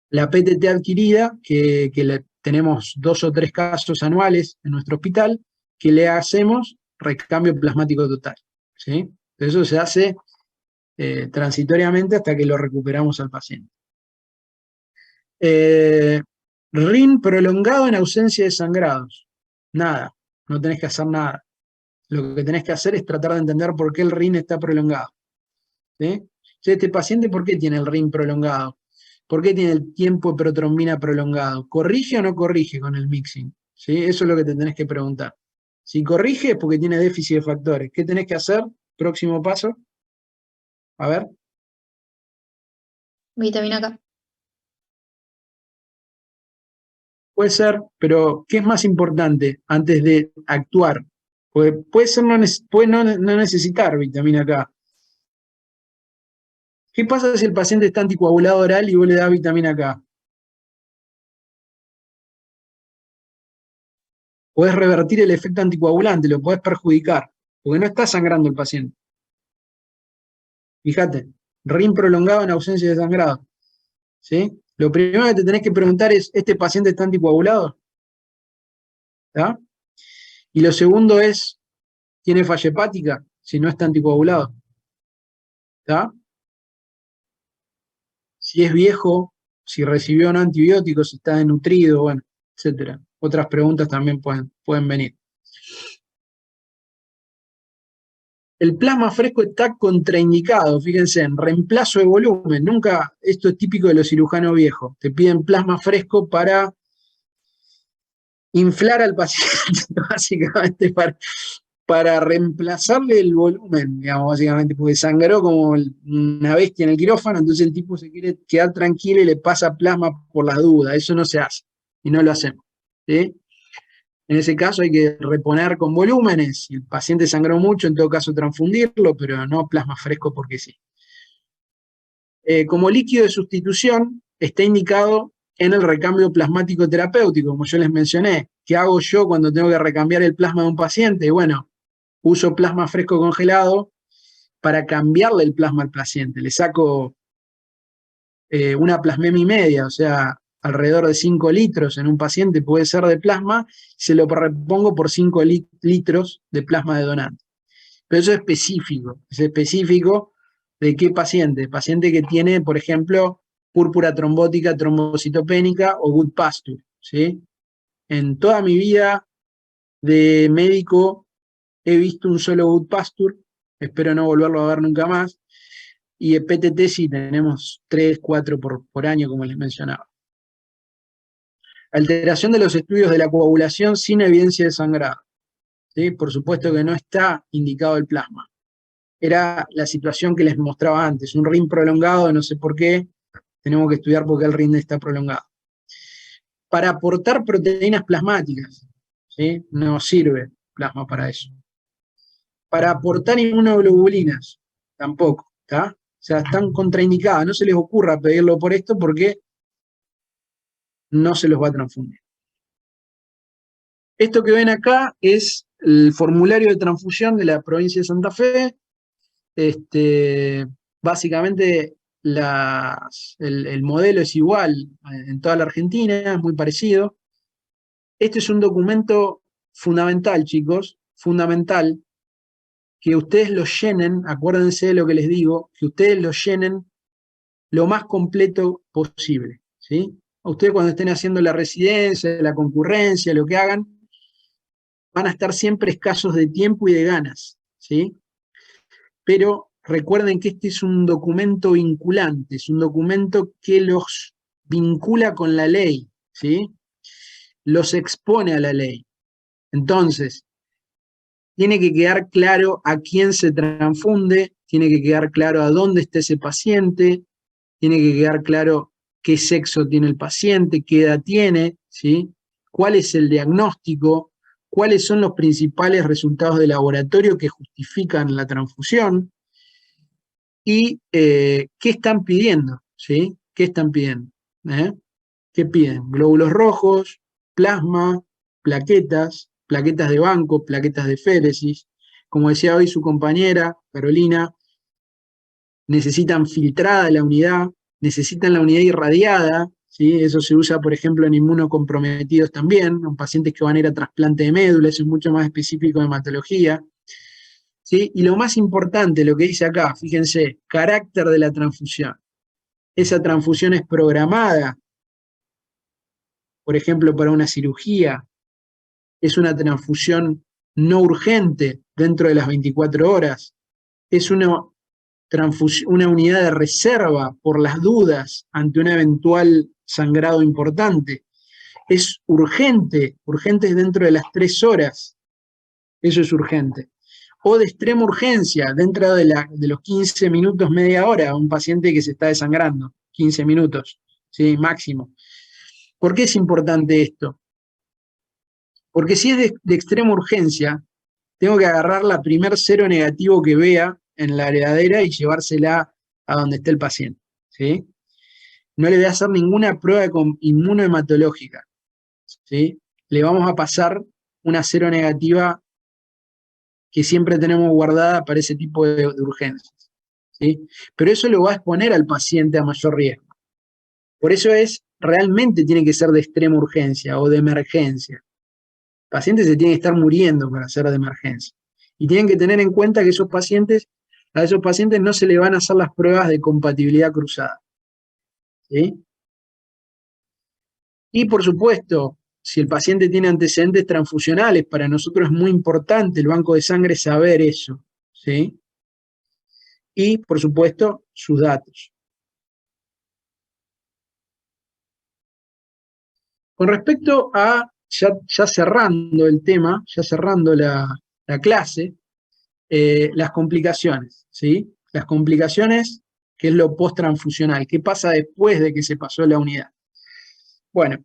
[SPEAKER 1] La PTT adquirida, que tenemos 2 o 3 casos anuales en nuestro hospital, que le hacemos recambio plasmático total. ¿Sí? Eso se hace transitoriamente hasta que lo recuperamos al paciente. RIN prolongado en ausencia de sangrados. Nada, no tenés que hacer nada. Lo que tenés que hacer es tratar de entender por qué el RIN está prolongado. ¿Sí? Entonces, este paciente, ¿por qué tiene el RIN prolongado? ¿Por qué tiene el tiempo de protrombina prolongado? ¿Corrige o no corrige con el mixing? ¿Sí? Eso es lo que te tenés que preguntar. Si corrige es porque tiene déficit de factores. ¿Qué tenés que hacer? Próximo paso. A ver.
[SPEAKER 3] Vitamina K.
[SPEAKER 1] Puede ser, pero ¿qué es más importante antes de actuar? Puede no necesitar vitamina K. ¿Qué pasa si el paciente está anticoagulado oral y vos le das vitamina K? Podés revertir el efecto anticoagulante, lo podés perjudicar, porque no está sangrando el paciente. Fíjate, RIN prolongado en ausencia de sangrado. ¿Sí? Lo primero que te tenés que preguntar es, ¿este paciente está anticoagulado? ¿Tá? Y lo segundo es, ¿tiene falla hepática si no está anticoagulado? ¿Tá? Si es viejo, si recibió o no antibióticos, si está desnutrido, bueno, etc. Otras preguntas también pueden venir. El plasma fresco está contraindicado, fíjense, en reemplazo de volumen. Nunca, esto es típico de los cirujanos viejos, te piden plasma fresco para inflar al paciente, básicamente para reemplazarle el volumen, digamos, básicamente, porque sangró como una bestia en el quirófano, entonces el tipo se quiere quedar tranquilo y le pasa plasma por las dudas. Eso no se hace, y no lo hacemos. ¿Sí? En ese caso hay que reponer con volúmenes. Si el paciente sangró mucho, en todo caso transfundirlo, pero no plasma fresco porque sí. Como líquido de sustitución, está indicado en el recambio plasmático terapéutico, como yo les mencioné. ¿Qué hago yo cuando tengo que recambiar el plasma de un paciente? Bueno, uso plasma fresco congelado para cambiarle el plasma al paciente. Le saco una plasmemia y media, o sea, alrededor de 5 litros en un paciente puede ser de plasma, se lo repongo por 5 litros de plasma de donante. Pero eso es específico de qué paciente. Paciente que tiene, por ejemplo, púrpura trombótica trombocitopénica o good pasture. ¿Sí? En toda mi vida de médico he visto un solo good pasture, espero no volverlo a ver nunca más, y de PTT sí tenemos 3, 4 por año, como les mencionaba. Alteración de los estudios de la coagulación sin evidencia de sangrado. ¿Sí? Por supuesto que no está indicado el plasma. Era la situación que les mostraba antes, un RIN prolongado, no sé por qué, tenemos que estudiar por qué el RIN está prolongado. Para aportar proteínas plasmáticas, ¿sí? No sirve plasma para eso. Para aportar inmunoglobulinas, tampoco, ¿está? sea, están contraindicadas, no se les ocurra pedirlo por esto porque no se los va a transfundir. Esto que ven acá es el formulario de transfusión de la provincia de Santa Fe. Básicamente el modelo es igual en toda la Argentina, es muy parecido. Este es un documento fundamental, chicos, fundamental, que ustedes lo llenen, acuérdense de lo que les digo, que ustedes lo llenen lo más completo posible, ¿sí? Ustedes cuando estén haciendo la residencia, la concurrencia, lo que hagan, van a estar siempre escasos de tiempo y de ganas, ¿sí? Pero recuerden que este es un documento vinculante, es un documento que los vincula con la ley, ¿sí? Los expone a la ley. Entonces, tiene que quedar claro a quién se transfunde, tiene que quedar claro a dónde está ese paciente, tiene que quedar claro qué sexo tiene el paciente, qué edad tiene, ¿sí? Cuál es el diagnóstico, cuáles son los principales resultados de laboratorio que justifican la transfusión y qué están pidiendo, ¿sí? ¿Qué están pidiendo? ¿Qué piden? Glóbulos rojos, plasma, plaquetas de banco, plaquetas de féresis. Como decía hoy su compañera, Carolina, necesitan filtrada la unidad, necesitan la unidad irradiada, ¿sí? Eso se usa, por ejemplo, en inmunocomprometidos también, en pacientes que van a ir a trasplante de médula, eso es mucho más específico de hematología, ¿sí? Y lo más importante, lo que dice acá, fíjense, carácter de la transfusión. Esa transfusión es programada, por ejemplo, para una cirugía, es una transfusión no urgente dentro de las 24 horas, es una unidad de reserva por las dudas ante un eventual sangrado importante, es urgente es dentro de las 3 horas, eso es urgente, o de extrema urgencia, dentro de los 15 minutos, media hora, un paciente que se está desangrando, 15 minutos, ¿sí? Máximo. ¿Por qué es importante esto? Porque si es de extrema urgencia, tengo que agarrar la primer cero negativo que vea en la heredadera y llevársela a donde esté el paciente, ¿sí? No le voy a hacer ninguna prueba inmunohematológica, ¿sí? Le vamos a pasar una cero negativa que siempre tenemos guardada para ese tipo de urgencias, ¿sí? Pero eso lo va a exponer al paciente a mayor riesgo. Por eso realmente tiene que ser de extrema urgencia o de emergencia. El paciente se tiene que estar muriendo para ser de emergencia. Y tienen que tener en cuenta que a esos pacientes no se le van a hacer las pruebas de compatibilidad cruzada, ¿sí? Y por supuesto, si el paciente tiene antecedentes transfusionales, para nosotros es muy importante el banco de sangre saber eso, ¿sí? Y por supuesto, sus datos. Con respecto a, ya cerrando el tema, ya cerrando la clase, las complicaciones, ¿sí? Las complicaciones, que es lo post-transfusional, ¿qué pasa después de que se pasó la unidad? Bueno,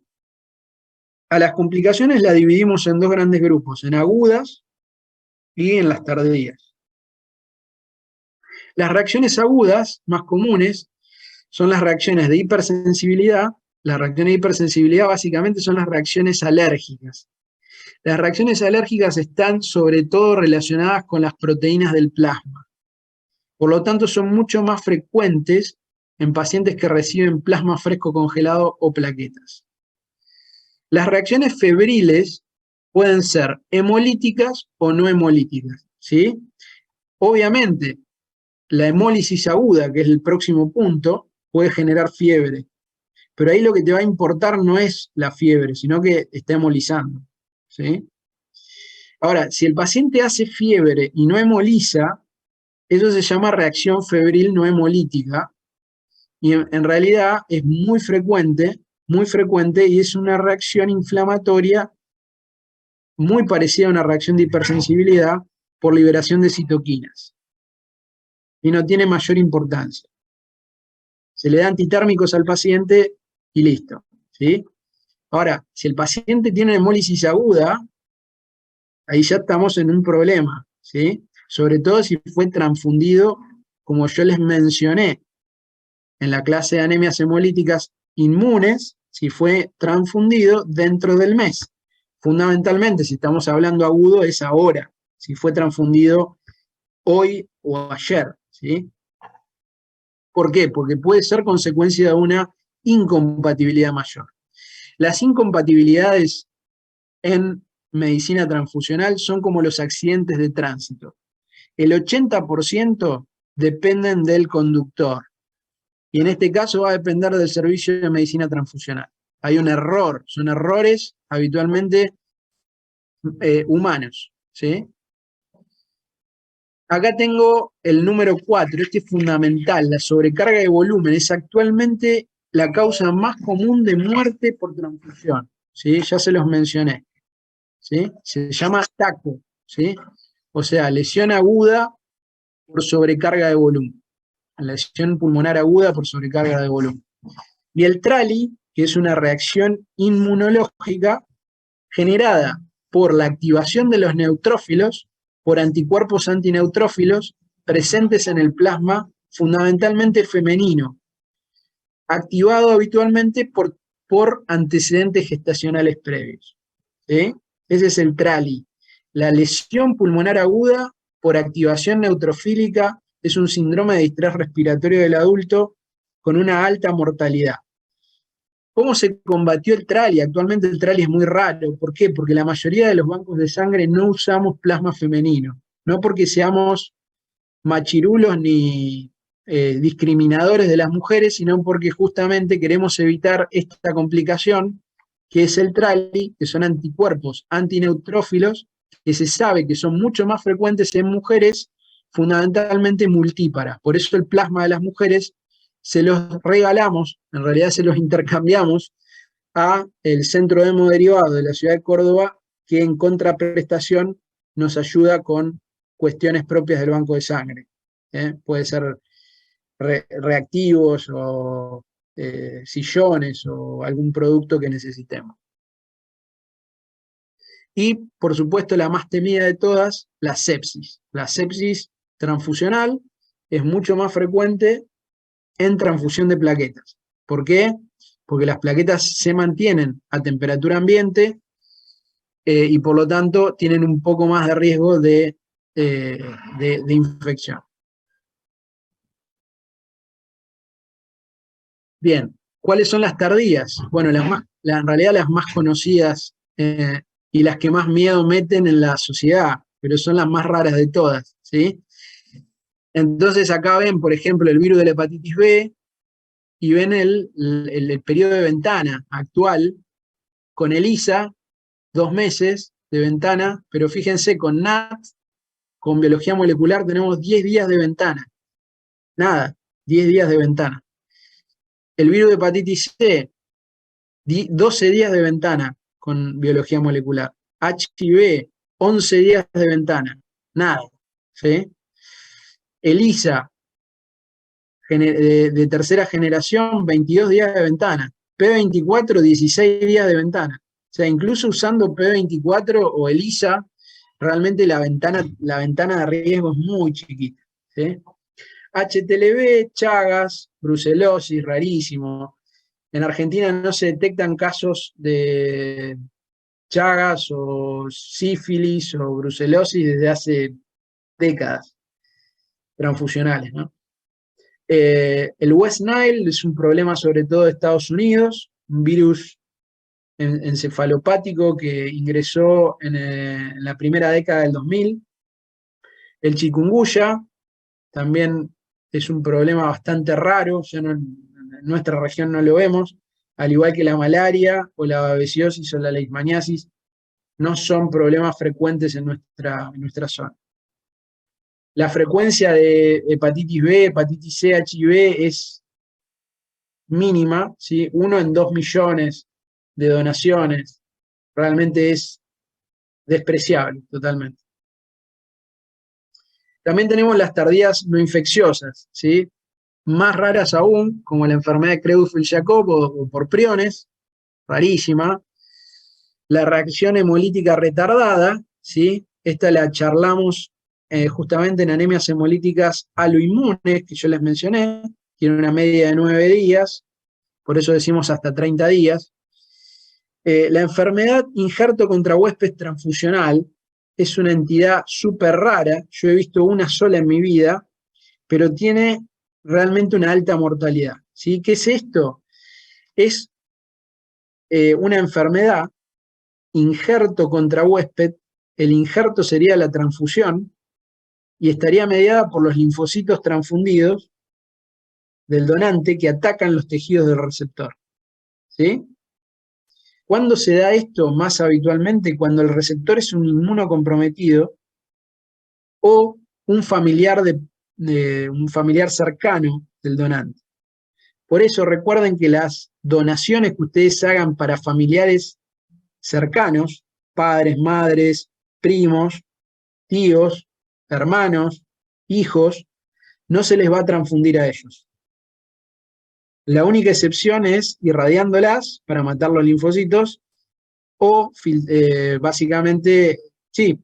[SPEAKER 1] a las complicaciones las dividimos en 2 grandes grupos, en agudas y en las tardías. Las reacciones agudas más comunes son las reacciones de hipersensibilidad. Las reacciones de hipersensibilidad básicamente son las reacciones alérgicas. Las reacciones alérgicas están sobre todo relacionadas con las proteínas del plasma. Por lo tanto, son mucho más frecuentes en pacientes que reciben plasma fresco congelado o plaquetas. Las reacciones febriles pueden ser hemolíticas o no hemolíticas, ¿sí? Obviamente, la hemólisis aguda, que es el próximo punto, puede generar fiebre. Pero ahí lo que te va a importar no es la fiebre, sino que está hemolizando, ¿sí? Ahora, si el paciente hace fiebre y no hemoliza, eso se llama reacción febril no hemolítica, y en realidad es muy frecuente y es una reacción inflamatoria muy parecida a una reacción de hipersensibilidad por liberación de citoquinas. Y no tiene mayor importancia. Se le da antitérmicos al paciente y listo, ¿sí? Ahora, si el paciente tiene hemólisis aguda, ahí ya estamos en un problema, ¿sí? Sobre todo si fue transfundido como yo les mencioné en la clase de anemias hemolíticas inmunes, si fue transfundido dentro del mes. Fundamentalmente, si estamos hablando agudo, es ahora, si fue transfundido hoy o ayer, ¿sí? ¿Por qué? Porque puede ser consecuencia de una incompatibilidad mayor. Las incompatibilidades en medicina transfusional son como los accidentes de tránsito. El 80% dependen del conductor, y en este caso va a depender del servicio de medicina transfusional. Hay un error, son errores habitualmente humanos, ¿sí? Acá tengo el número 4, este es fundamental, la sobrecarga de volumen, es actualmente la causa más común de muerte por transfusión, ¿sí? Ya se los mencioné, ¿sí? Se llama TACO, ¿sí? O sea, lesión aguda por sobrecarga de volumen, lesión pulmonar aguda por sobrecarga de volumen. Y el TRALI, que es una reacción inmunológica generada por la activación de los neutrófilos, por anticuerpos antineutrófilos presentes en el plasma, fundamentalmente femenino, activado habitualmente por antecedentes gestacionales previos, ¿sí? Ese es el TRALI. La lesión pulmonar aguda por activación neutrofílica es un síndrome de distrés respiratorio del adulto con una alta mortalidad. ¿Cómo se combatió el TRALI? Actualmente el TRALI es muy raro. ¿Por qué? Porque la mayoría de los bancos de sangre no usamos plasma femenino. No porque seamos machirulos ni discriminadores de las mujeres, sino porque justamente queremos evitar esta complicación, que es el TRALI, que son anticuerpos antineutrófilos, que se sabe que son mucho más frecuentes en mujeres, fundamentalmente multíparas. Por eso el plasma de las mujeres se los regalamos, en realidad se los intercambiamos a el Centro de Hemoderivados de la ciudad de Córdoba, que en contraprestación nos ayuda con cuestiones propias del banco de sangre. Puede ser reactivos o sillones o algún producto que necesitemos. Y, por supuesto, la más temida de todas, la sepsis. La sepsis transfusional es mucho más frecuente en transfusión de plaquetas. ¿Por qué? Porque las plaquetas se mantienen a temperatura ambiente y por lo tanto tienen un poco más de riesgo de infección. Bien, ¿cuáles son las tardías? Bueno, en realidad las más conocidas y las que más miedo meten en la sociedad, pero son las más raras de todas, ¿sí? Entonces acá ven, por ejemplo, el virus de la hepatitis B, y ven el periodo de ventana actual, con ELISA, 2 meses de ventana, pero fíjense, con NAT, con biología molecular, tenemos 10 días de ventana. Nada, 10 días de ventana. El virus de hepatitis C, 12 días de ventana con biología molecular. HIV, 11 días de ventana. Nada, ¿sí? ELISA, de tercera generación, 22 días de ventana. P24, 16 días de ventana. O sea, incluso usando P24 o ELISA, realmente la ventana de riesgo es muy chiquita, ¿sí? HTLV, Chagas, brucelosis, rarísimo. En Argentina no se detectan casos de Chagas o sífilis o brucelosis desde hace décadas, transfusionales, ¿no? El West Nile es un problema sobre todo de Estados Unidos, un virus encefalopático que ingresó en la primera década del 2000. El chikungunya también es un problema bastante raro, ya en nuestra región no lo vemos, al igual que la malaria o la babesiosis o la leishmaniasis, no son problemas frecuentes en nuestra zona. La frecuencia de hepatitis B, hepatitis C, HIV es mínima, ¿sí? 1 en 2 millones de donaciones. Realmente es despreciable totalmente. También tenemos las tardías no infecciosas, ¿sí? Más raras aún, como la enfermedad de Creutzfeldt-Jakob o por priones, rarísima. La reacción hemolítica retardada, ¿sí? Esta la charlamos justamente en anemias hemolíticas aloinmunes, que yo les mencioné, tiene una media de 9 días, por eso decimos hasta 30 días. La enfermedad injerto contra huésped transfusional es una entidad súper rara, yo he visto una sola en mi vida, pero tiene realmente una alta mortalidad, ¿sí? ¿Qué es esto? Es una enfermedad, injerto contra huésped, el injerto sería la transfusión y estaría mediada por los linfocitos transfundidos del donante que atacan los tejidos del receptor, ¿sí? ¿Cuándo se da esto más habitualmente? Cuando el receptor es un inmunocomprometido o un familiar cercano del donante. Por eso recuerden que las donaciones que ustedes hagan para familiares cercanos, padres, madres, primos, tíos, hermanos, hijos, no se les va a transfundir a ellos. La única excepción es irradiándolas para matar los linfocitos o básicamente, sí,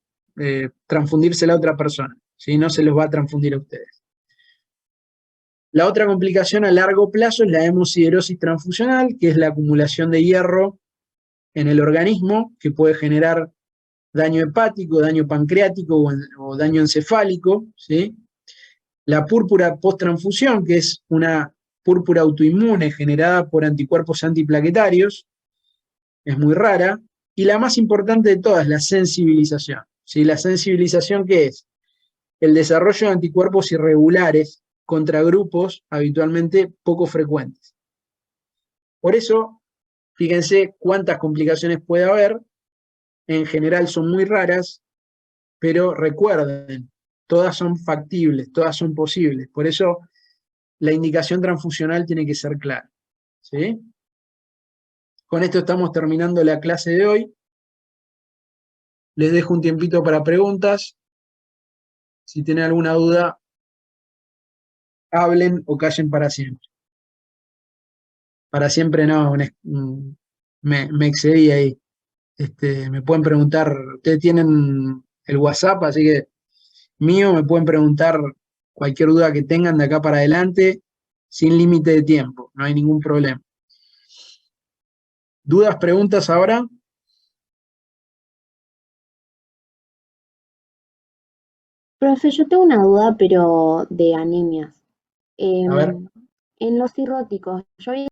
[SPEAKER 1] transfundírsela a otra persona, ¿sí? No se los va a transfundir a ustedes. La otra complicación a largo plazo es la hemosiderosis transfusional, que es la acumulación de hierro en el organismo, que puede generar daño hepático, daño pancreático o daño encefálico, ¿sí? La púrpura post-transfusión, que es una púrpura autoinmune generada por anticuerpos antiplaquetarios, es muy rara. Y la más importante de todas, la sensibilización, ¿sí? La sensibilización, ¿qué es? El desarrollo de anticuerpos irregulares contra grupos habitualmente poco frecuentes. Por eso, fíjense cuántas complicaciones puede haber. En general son muy raras, pero recuerden, todas son factibles, todas son posibles. Por eso la indicación transfusional tiene que ser clara, ¿sí? Con esto estamos terminando la clase de hoy. Les dejo un tiempito para preguntas. Si tienen alguna duda, hablen o callen para siempre. Para siempre no, me excedí ahí. Me pueden preguntar, ustedes tienen el WhatsApp, así que mío, me pueden preguntar cualquier duda que tengan de acá para adelante, sin límite de tiempo, no hay ningún problema. ¿Dudas, preguntas ahora?
[SPEAKER 5] Profe, yo tengo una duda, pero de anemias.
[SPEAKER 1] A ver.
[SPEAKER 5] En los cirróticos, yo vi